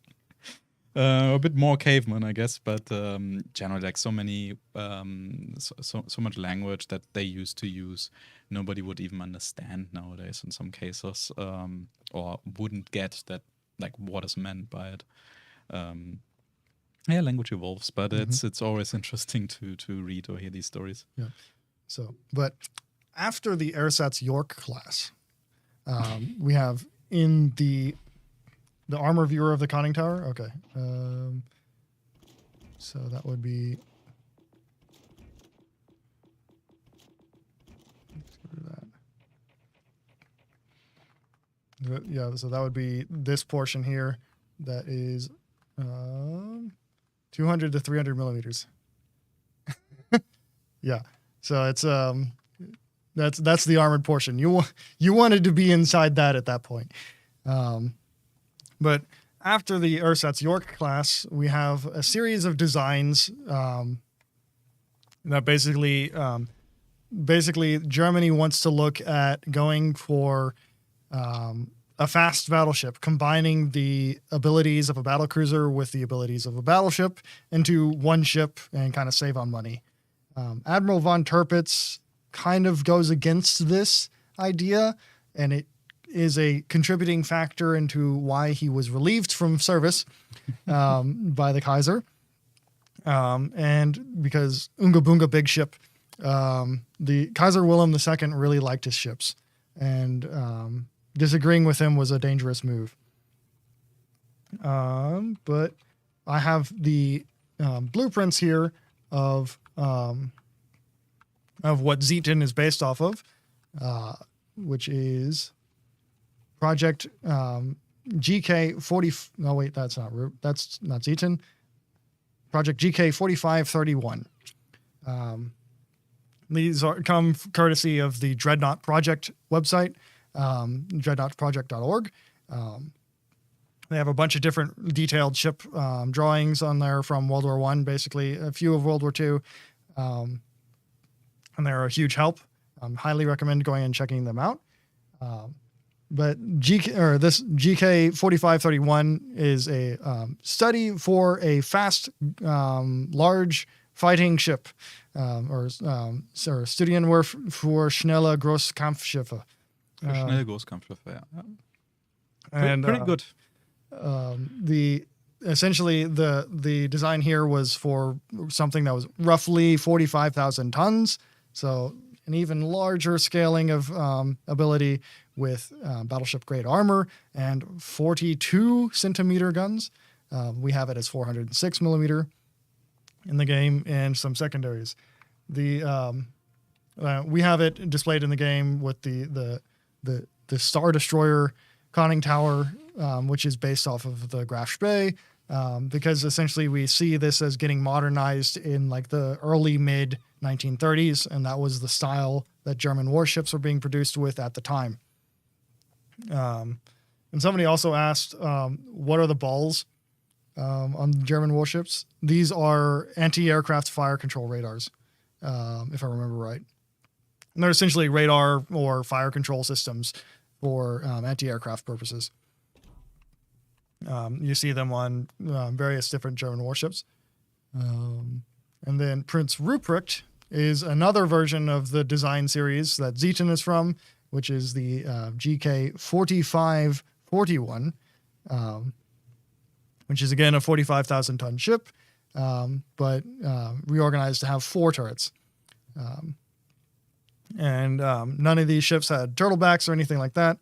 a bit more caveman, I guess, but generally, like so many, so much language that they used to use, nobody would even understand nowadays in some cases, or wouldn't get that, like what is meant by it. Yeah, language evolves, but it's always interesting to read or hear these stories. Yeah. So, but after the Ersatz York class, we have in the armor viewer of the conning tower. Okay. So that would be. Let's go to that. Yeah. So that would be this portion here. That is 200 to 300 millimeters. Yeah. So it's that's the armored portion. You wanted to be inside that at that point. But after the Ersatz York class, we have a series of designs that basically Germany wants to look at going for a fast battleship, combining the abilities of a battlecruiser with the abilities of a battleship into one ship and kind of save on money. Admiral von Tirpitz kind of goes against this idea, and it is a contributing factor into why he was relieved from service by the Kaiser. And because Unga Bunga big ship, the Kaiser Wilhelm II really liked his ships, and disagreeing with him was a dangerous move. But I have the blueprints here of what Zeton is based off of, which is Project GK40. No, wait, that's not Zeton. Project GK4531. These come courtesy of the Dreadnought Project website, dreadnoughtproject.org. They have a bunch of different detailed ship drawings on there from World War I, basically a few of World War II, and they're a huge help. Highly recommend going and checking them out. But this GK4531 is a study for a fast, large fighting ship, or Studienwurf für schnelle Großkampfschiffe. Schnelle Großkampfschiffe, yeah. And pretty good. Essentially the design here was for something that was roughly 45,000 tons, so an even larger scaling of ability with battleship grade armor and 42 centimeter guns. We have it as 406 millimeter in the game, and some secondaries. We have it displayed in the game with the Star Destroyer conning tower, which is based off of the Graf Spee, because essentially we see this as getting modernized in like the early mid 1930s, and that was the style that German warships were being produced with at the time. And somebody also asked, what are the balls on German warships? These are anti-aircraft fire control radars, if I remember right. And they're essentially radar or fire control systems for anti-aircraft purposes. You see them on various different German warships. And then Prince Ruprecht is another version of the design series that Zeton is from, which is the GK4541, which is again a 45,000 ton ship, but reorganized to have 4 turrets. And none of these ships had turtlebacks or anything like that,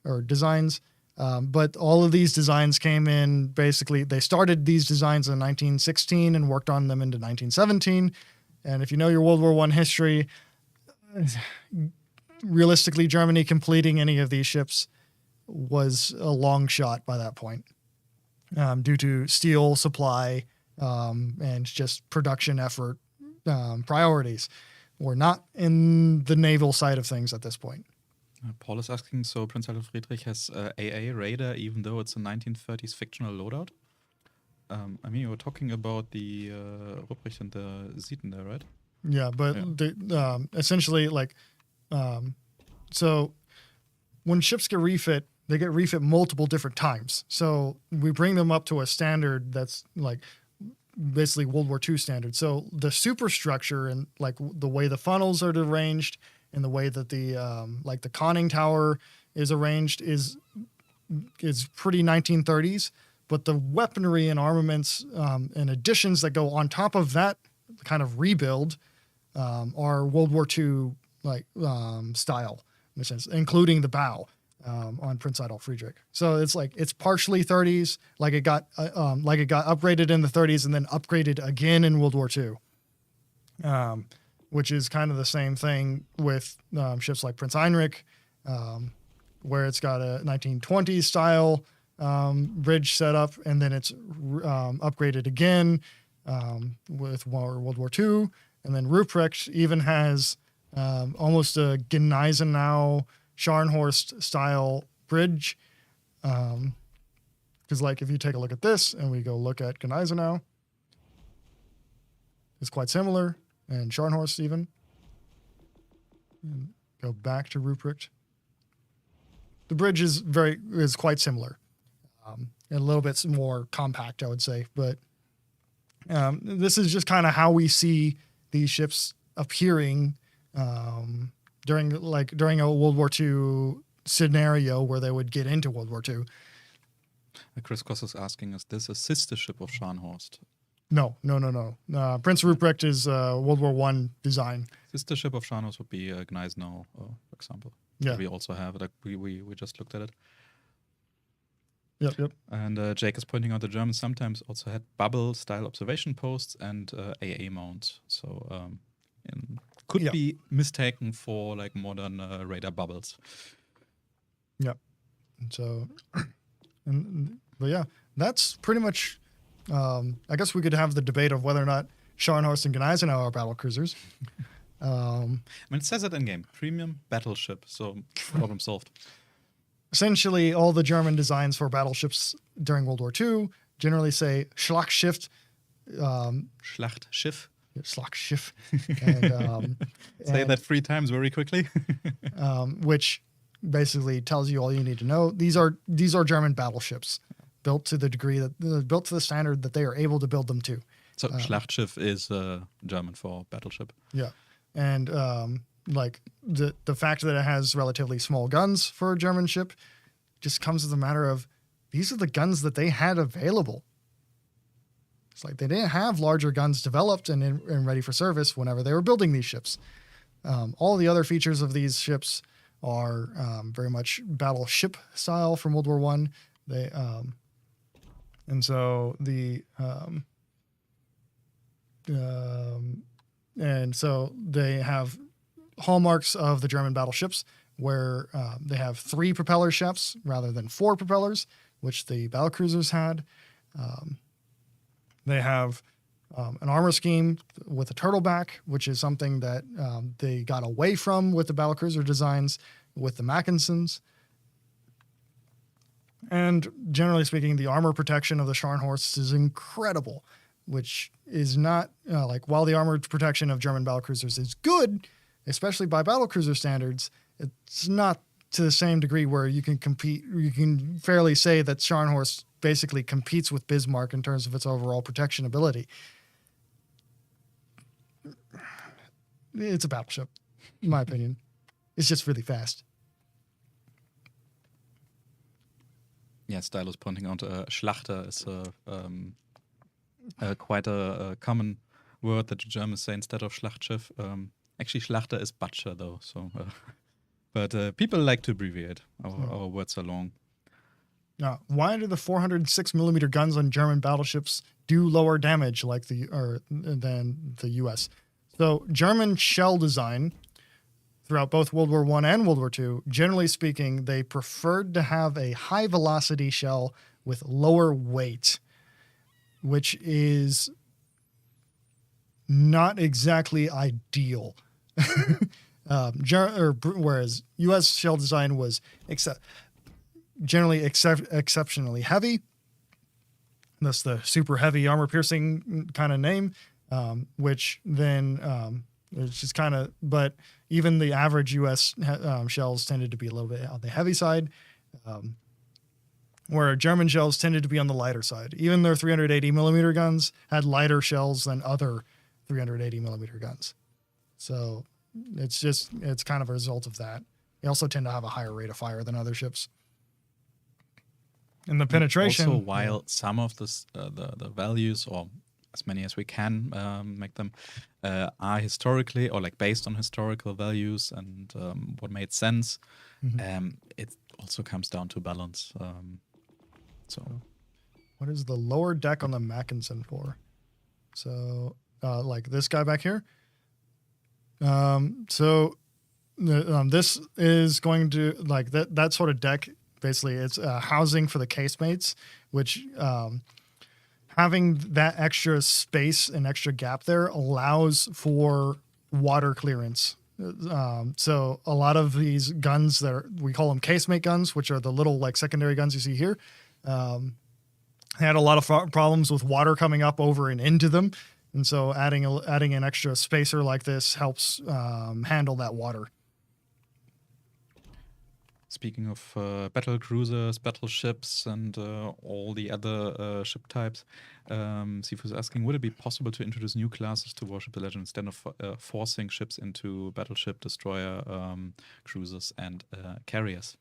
or designs. But all of these designs came in, basically, they started these designs in 1916 and worked on them into 1917. And if you know your World War I history, realistically, Germany completing any of these ships was a long shot by that point, due to steel supply and just production effort priorities. We're not in the naval side of things at this point. Paul is asking, so Prince Albert Friedrich has AA radar, even though it's a 1930s fictional loadout? I mean, you were talking about the Ruprecht and the Zeton there, right? Yeah, but essentially, like, so when ships get refit, they get refit multiple different times. So we bring them up to a standard that's like basically World War II standard. So the superstructure and like the way the funnels are arranged and the way that the like the conning tower is arranged is pretty 1930s. But the weaponry and armaments and additions that go on top of that kind of rebuild are World War II like style in a sense, including the bow on Prince Adolf Friedrich. So it's like it's partially 30s, like it got upgraded in the 30s and then upgraded again in World War II, which is kind of the same thing with ships like Prince Heinrich, where it's got a 1920s style bridge setup, and then it's upgraded again with World War II. And then Ruprecht even has almost a Gneisenau Scharnhorst style bridge. Because like if you take a look at this and we go look at Gneisenau, it's quite similar, and Scharnhorst even. And go back to Ruprecht. The bridge is quite similar. And a little bit more compact, I would say. But this is just kind of how we see these ships appearing during a World War II scenario where they would get into World War II. Chris Koss is asking, is this a sister ship of Scharnhorst? No. Prince Ruprecht is World War I design. Sister ship of Scharnhorst would be Gneisenau, for example. Yeah. We also have it. We just looked at it. Yep. And Jake is pointing out the Germans sometimes also had bubble-style observation posts and AA mounts. So could be mistaken for like modern radar bubbles. Yep. So, but yeah, that's pretty much. I guess we could have the debate of whether or not Scharnhorst and Gneisenau are battle cruisers. I mean, it says it in game. Premium battleship. So problem solved. Essentially, all the German designs for battleships during World War II generally say Schlachtschiff. Schlachtschiff. Schlachtschiff. And, say that 3 times very quickly. Which basically tells you all you need to know. These are German battleships built to the degree that built to the standard that they are able to build them to. So Schlachtschiff is German for battleship. Yeah, and like the fact that it has relatively small guns for a German ship just comes as a matter of these are the guns that they had available. It's like they didn't have larger guns developed and ready for service whenever they were building these ships. All the other features of these ships are very much battleship style from World War I. They and so they have hallmarks of the German battleships where they have 3 propeller shafts rather than 4 propellers, which the battlecruisers had. They have an armor scheme with a turtleback, which is something that they got away from with the battlecruiser designs with the Mackensons. And generally speaking, the armor protection of the Scharnhorst is incredible, which is not while the armor protection of German battlecruisers is good, especially by battlecruiser standards, it's not to the same degree where you can compete. You can fairly say that Scharnhorst basically competes with Bismarck in terms of its overall protection ability. It's a battleship, in my opinion. It's just really fast. Yeah, Stylo's pointing out Schlachter is quite a common word that the Germans say instead of Schlachtschiff. Actually, Schlachter is butcher, though. So, but people like to abbreviate. Our words are long. Now, why do the 406mm guns on German battleships do lower damage than the U.S.? So, German shell design throughout both World War I and World War II, generally speaking, they preferred to have a high-velocity shell with lower weight, which is not exactly ideal. Whereas U.S. shell design was generally exceptionally heavy. That's the super heavy armor-piercing kind of name, which then It's just kind of, but even the average U.S. Shells tended to be a little bit on the heavy side, where German shells tended to be on the lighter side. Even their 380 millimeter guns had lighter shells than other 380 millimeter guns. So it's kind of a result of that. They also tend to have a higher rate of fire than other ships. And the penetration. Also, while some of this, the values, or as many as we can make them, are historically or like based on historical values and what made sense, it also comes down to balance. So, what is the lower deck on the Mackinson for? So, like this guy back here. This is going to like that sort of deck. Basically, it's housing for the casemates, which having that extra space and extra gap there allows for water clearance. So a lot of these guns we call them casemate guns, which are the little like secondary guns you see here, had a lot of problems with water coming up over and into them. And so adding an extra spacer like this helps handle that water. Speaking of battle cruisers, battleships, and all the other ship types, Sifu's asking, would it be possible to introduce new classes to Warship the Legend instead of forcing ships into battleship, destroyer, cruisers, and carriers?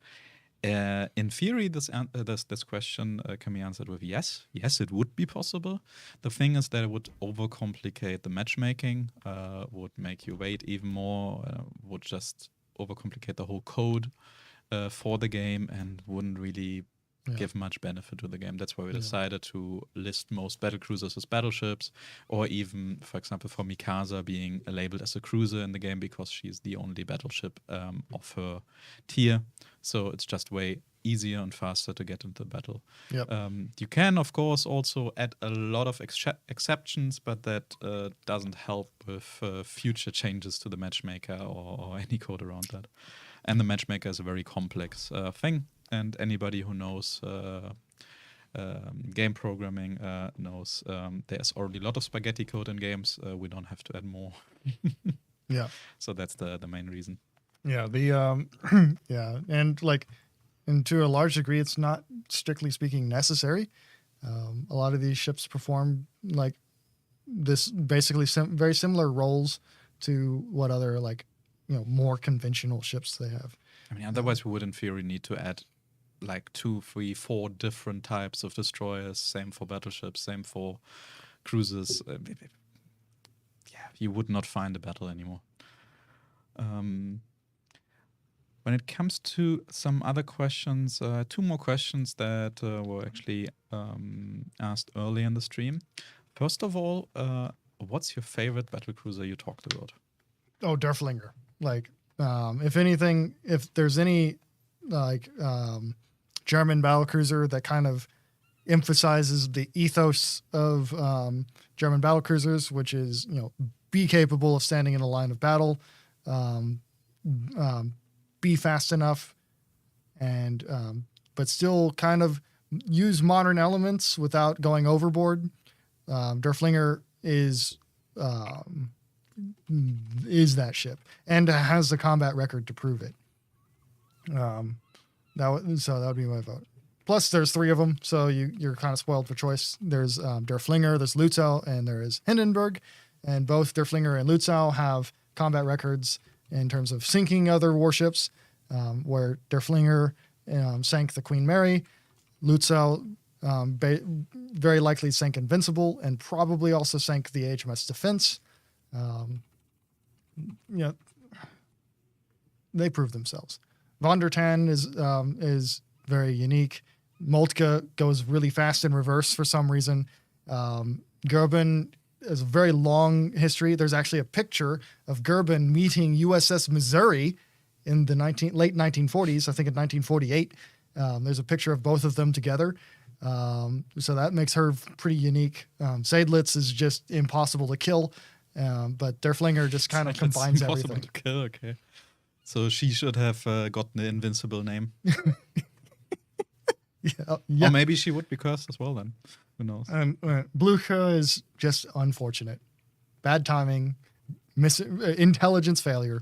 In theory, this question can be answered with yes. Yes, it would be possible. The thing is that it would overcomplicate the matchmaking, would make you wait even more, would just overcomplicate the whole code for the game, and wouldn't really give much benefit to the game. That's why we decided to list most battlecruisers as battleships, or even, for example, for Mikasa being labeled as a cruiser in the game because she's the only battleship of her tier. So it's just way easier and faster to get into battle. You can, of course, also add a lot of exceptions, but that doesn't help with future changes to the matchmaker or any code around that. And the matchmaker is a very complex thing, and anybody who knows game programming knows there's already a lot of spaghetti code in games. We don't have to add more. So that's the main reason. And to a large degree, it's not strictly speaking necessary. A lot of these ships perform like this, basically very similar roles to what other more conventional ships they have. I mean, otherwise we would in theory need to add like 2, 3, 4 different types of destroyers. Same for battleships, same for cruisers. You would not find a battle anymore. When it comes to some other questions, 2 more questions that were actually asked early in the stream. First of all, what's your favorite battlecruiser you talked about? Oh, Derfflinger. If anything, if there's any German battlecruiser that kind of emphasizes the ethos of German battlecruisers, which is, be capable of standing in a line of battle, be fast enough, and but still kind of use modern elements without going overboard. Derfflinger is that ship and has the combat record to prove it. That would be my vote. Plus, there's 3 of them, so you're kind of spoiled for choice. There's Derfflinger, there's Lützow, and there is Hindenburg, and both Derfflinger and Lützow have combat records in terms of sinking other warships, where Derfflinger sank the Queen Mary, Lützow very likely sank Invincible, and probably also sank the HMS Defense. They prove themselves. Von der Tann is very unique. Moltke goes really fast in reverse for some reason. Goeben has a very long history. There's actually a picture of Goeben meeting USS Missouri in the late 1940s, I think in 1948. There's a picture of both of them together. So that makes her pretty unique. Seydlitz is just impossible to kill. But Derfflinger just kind of combines everything. To kill, okay. So she should have gotten the invincible name. Or maybe she would be cursed as well then. Who knows? Blücher is just unfortunate. Bad timing, intelligence failure.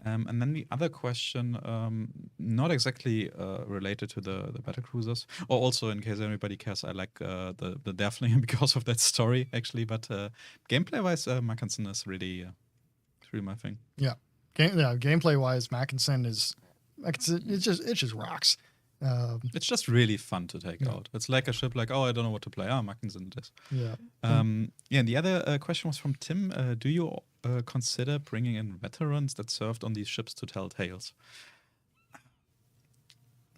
And then the other question, not exactly related to the battlecruisers, or also in case anybody cares, I like the Derfflinger because of that story actually. But gameplay-wise, Mackinson is really my thing. Yeah, gameplay-wise, Mackinson it just rocks. It's just really fun to take out. It's like a ship, like, oh, I don't know what to play. Mackinson it is. Yeah. And the other question was from Tim. Do you consider bringing in veterans that served on these ships to tell tales?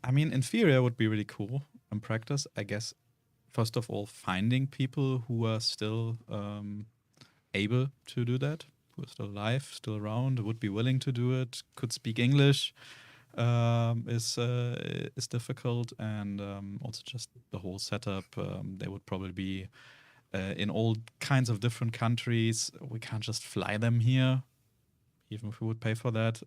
I mean, in theory, it would be really cool. In practice, I guess, first of all, finding people who are still able to do that, who are still alive, still around, would be willing to do it, could speak English, is difficult, and also just the whole setup. They would probably be in all kinds of different countries. We can't just fly them here, even if we would pay for that.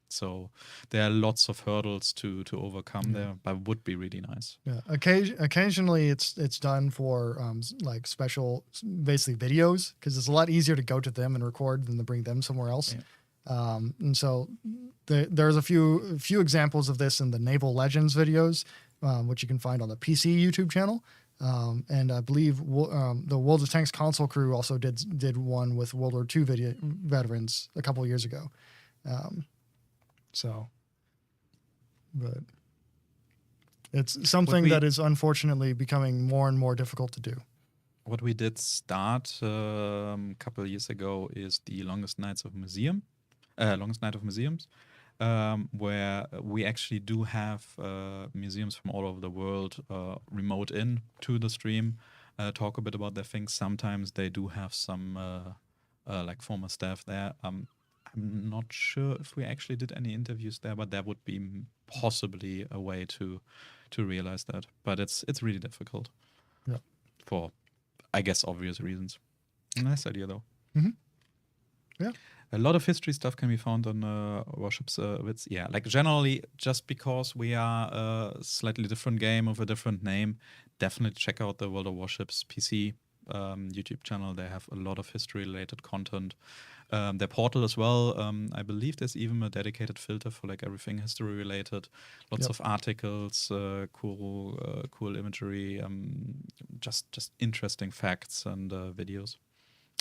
So there are lots of hurdles to overcome there, but would be really nice. Yeah, occasionally it's done for like special, basically videos, because it's a lot easier to go to them and record than to bring them somewhere else. Yeah. And so there's a few examples of this in the Naval Legends videos, which you can find on the PC YouTube channel. And I believe the World of Tanks console crew also did one with World War II veterans a couple of years ago. But it's something that is unfortunately becoming more and more difficult to do. What we did start a couple of years ago is the Longest Night of Museums, where we actually do have museums from all over the world remote in to the stream, talk a bit about their things. Sometimes they do have some like former staff there. I'm not sure if we actually did any interviews there, but that would be possibly a way to realize that. But it's really difficult. Yeah. For, I guess, obvious reasons. Nice idea though. Mm-hmm. Yeah. A lot of history stuff can be found on Warships. Yeah, like generally, just because we are a slightly different game with a different name, definitely check out the World of Warships PC YouTube channel. They have a lot of history-related content. Their portal as well. I believe there's even a dedicated filter for like everything history-related. Lots of articles, cool imagery, just interesting facts and videos.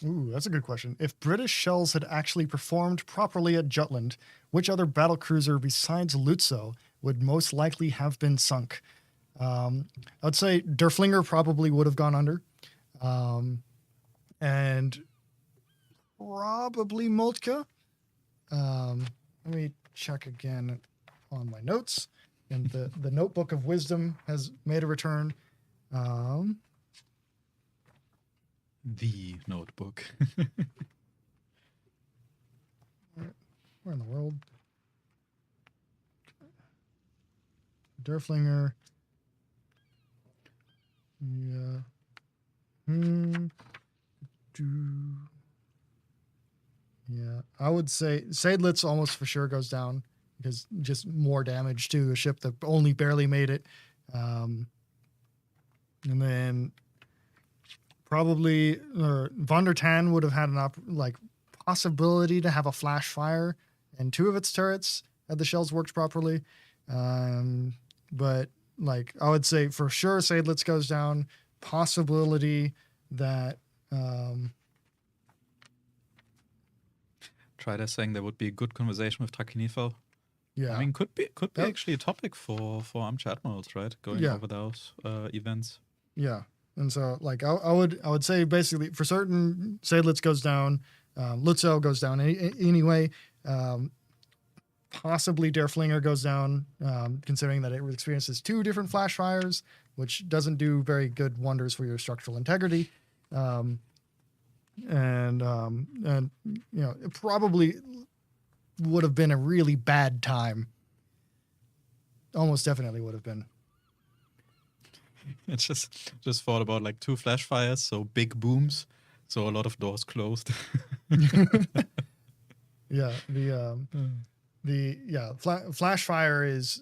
Ooh, that's a good question. If British shells had actually performed properly at Jutland, which other battlecruiser besides Lützow would most likely have been sunk? I'd say Derfflinger probably would have gone under. And probably Moltke. Let me check again on my notes. And the Notebook of Wisdom has made a return. The Notebook. Where in the world? Derfflinger. Yeah. Yeah. I would say Seydlitz almost for sure goes down because just more damage to a ship that only barely made it. And then probably Von der Tann would have had an possibility to have a flash fire in 2 of its turrets had the shells worked properly. But like I would say for sure Seydlitz goes down. Possibility that Trider saying there would be a good conversation with Trakinifel. Yeah, I mean could be actually a topic for armchair admirals, right? Going over those events. Yeah. And so, like, I would say basically for certain, Seydlitz goes down, Lützow goes down anyway. Possibly Derfflinger goes down, considering that it experiences 2 different flash fires, which doesn't do very good wonders for your structural integrity. And you know, it probably would have been a really bad time. Almost definitely would have been. It's just thought about like 2 flash fires, so big booms, so a lot of doors closed. Yeah, flash fire is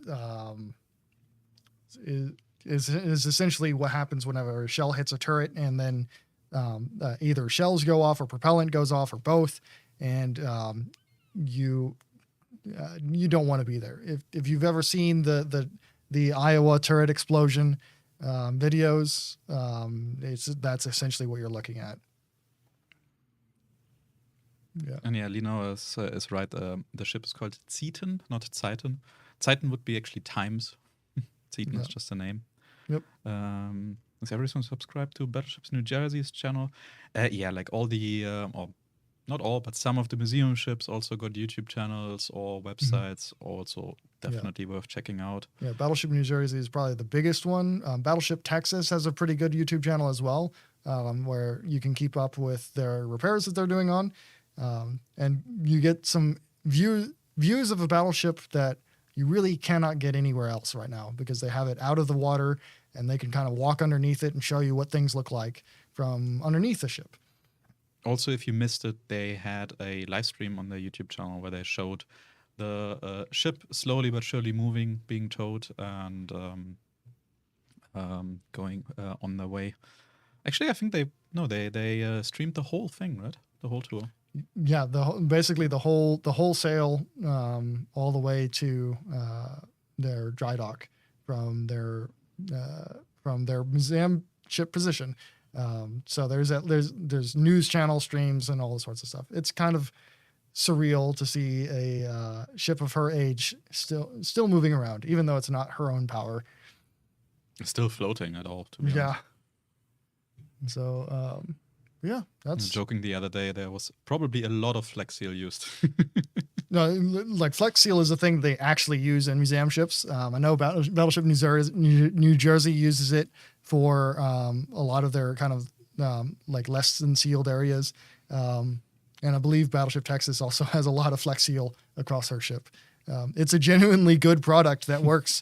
essentially what happens whenever a shell hits a turret and then either shells go off or propellant goes off or both, and you don't want to be there. If you've ever seen the Iowa turret explosion videos, that's essentially what you're looking at. Yeah. And yeah, Lino is right. The ship is called Zeiten, not Zeiten. Zeiten would be actually times. Zeiten is just a name. Yep. Is everyone subscribed to Battleships New Jersey's channel? Yeah, like all the, or not all, but some of the museum ships also got YouTube channels or websites. Also definitely worth checking out. Yeah, Battleship New Jersey is probably the biggest one. Battleship Texas has a pretty good YouTube channel as well, where you can keep up with their repairs that they're doing on. And you get some views of a battleship that you really cannot get anywhere else right now, because they have it out of the water and they can kind of walk underneath it and show you what things look like from underneath the ship. Also, if you missed it, they had a live stream on their YouTube channel where they showed the ship slowly but surely moving, being towed, and going on their way. Actually, I think they streamed the whole thing, right? The whole tour. Yeah, basically the whole sail all the way to their dry dock from their museum ship position. So there's news channel streams and all the sorts of stuff. It's kind of surreal to see a ship of her age still moving around, even though it's not her own power. Still floating at all, to be honest. Yeah. So yeah, that's joking. The other day there was probably a lot of Flex Seal used. No, like Flex Seal is a thing they actually use in museum ships. I know Battleship New Jersey uses it for a lot of their kind of like less than sealed areas. And I believe Battleship Texas also has a lot of Flex Seal across her ship. It's a genuinely good product that works.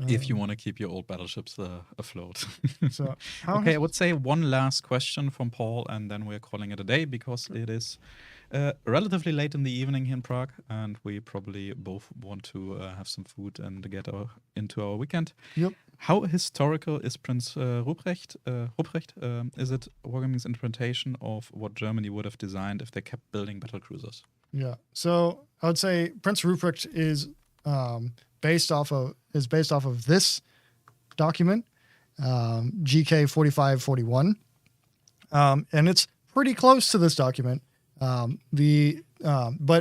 If you want to keep your old battleships afloat. So okay, I would say one last question from Paul, and then we're calling it a day, because it is relatively late in the evening here in Prague, and we probably both want to have some food and get into our weekend. Yep. How historical is Prince Ruprecht? Is it Wargaming's interpretation of what Germany would have designed if they kept building battlecruisers? Yeah. So I would say Prince Ruprecht is based off of this document, GK 4541, and it's pretty close to this document. But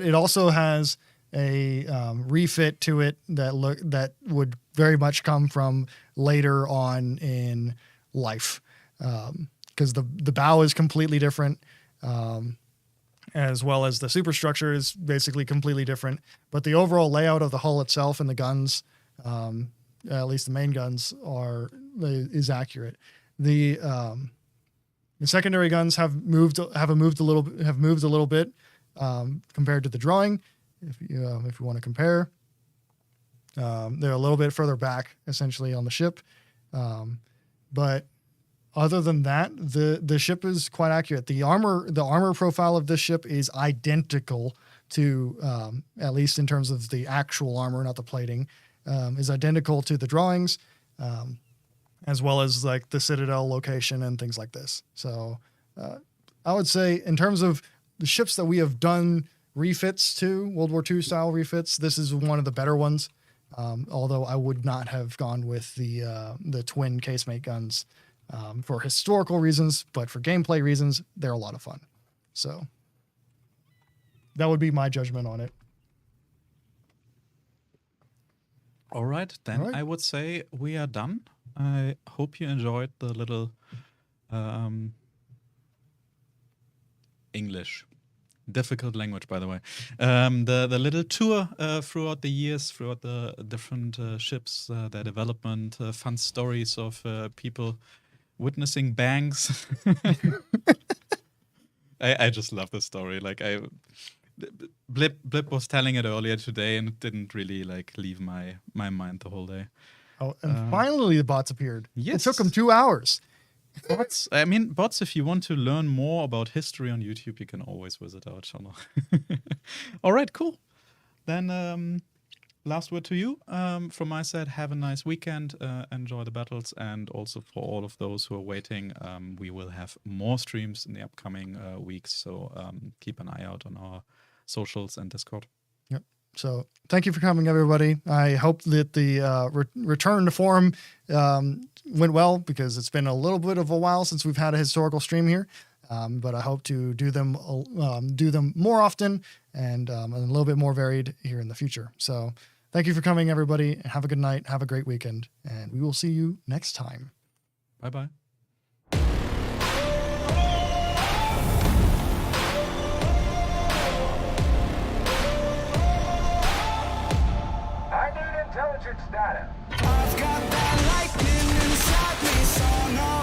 it also has a refit to it that would very much come from later on in life, because the bow is completely different, as well as the superstructure is basically completely different. But the overall layout of the hull itself and the guns, at least the main guns, is accurate. The secondary guns have moved a little bit compared to the drawing. If you want to compare, they're a little bit further back essentially on the ship, but other than that, the ship is quite accurate. The armor profile of this ship is identical to, at least in terms of the actual armor, not the plating, is identical to the drawings, as well as like the citadel location and things like this. So I would say in terms of the ships that we have done refits to, World War II style refits, this is one of the better ones. Although I would not have gone with the twin casemate guns for historical reasons, but for gameplay reasons, they're a lot of fun. So that would be my judgment on it. All right, then All right. I would say we are done. I hope you enjoyed the little English. Difficult language, by the way. The little tour throughout the years, throughout the different ships, their development, fun stories of people witnessing bangs. I just love this story. Like Blip was telling it earlier today, and it didn't really like leave my mind the whole day. Oh, and finally the bots appeared. Yes. It took them 2 hours. Bots, bots, if you want to learn more about history on YouTube, you can always visit our channel. All right, cool. Then last word to you. From my side, have a nice weekend, enjoy the battles, and also for all of those who are waiting, we will have more streams in the upcoming weeks, so keep an eye out on our socials and Discord. Yep. So thank you for coming, everybody. I hope that the return to forum went well, because it's been a little bit of a while since we've had a historical stream here. But I hope to do them more often and a little bit more varied here in the future. So thank you for coming, everybody. Have a good night. Have a great weekend. And we will see you next time. Bye-bye. I need intelligence data. I've got that lightning inside me, so no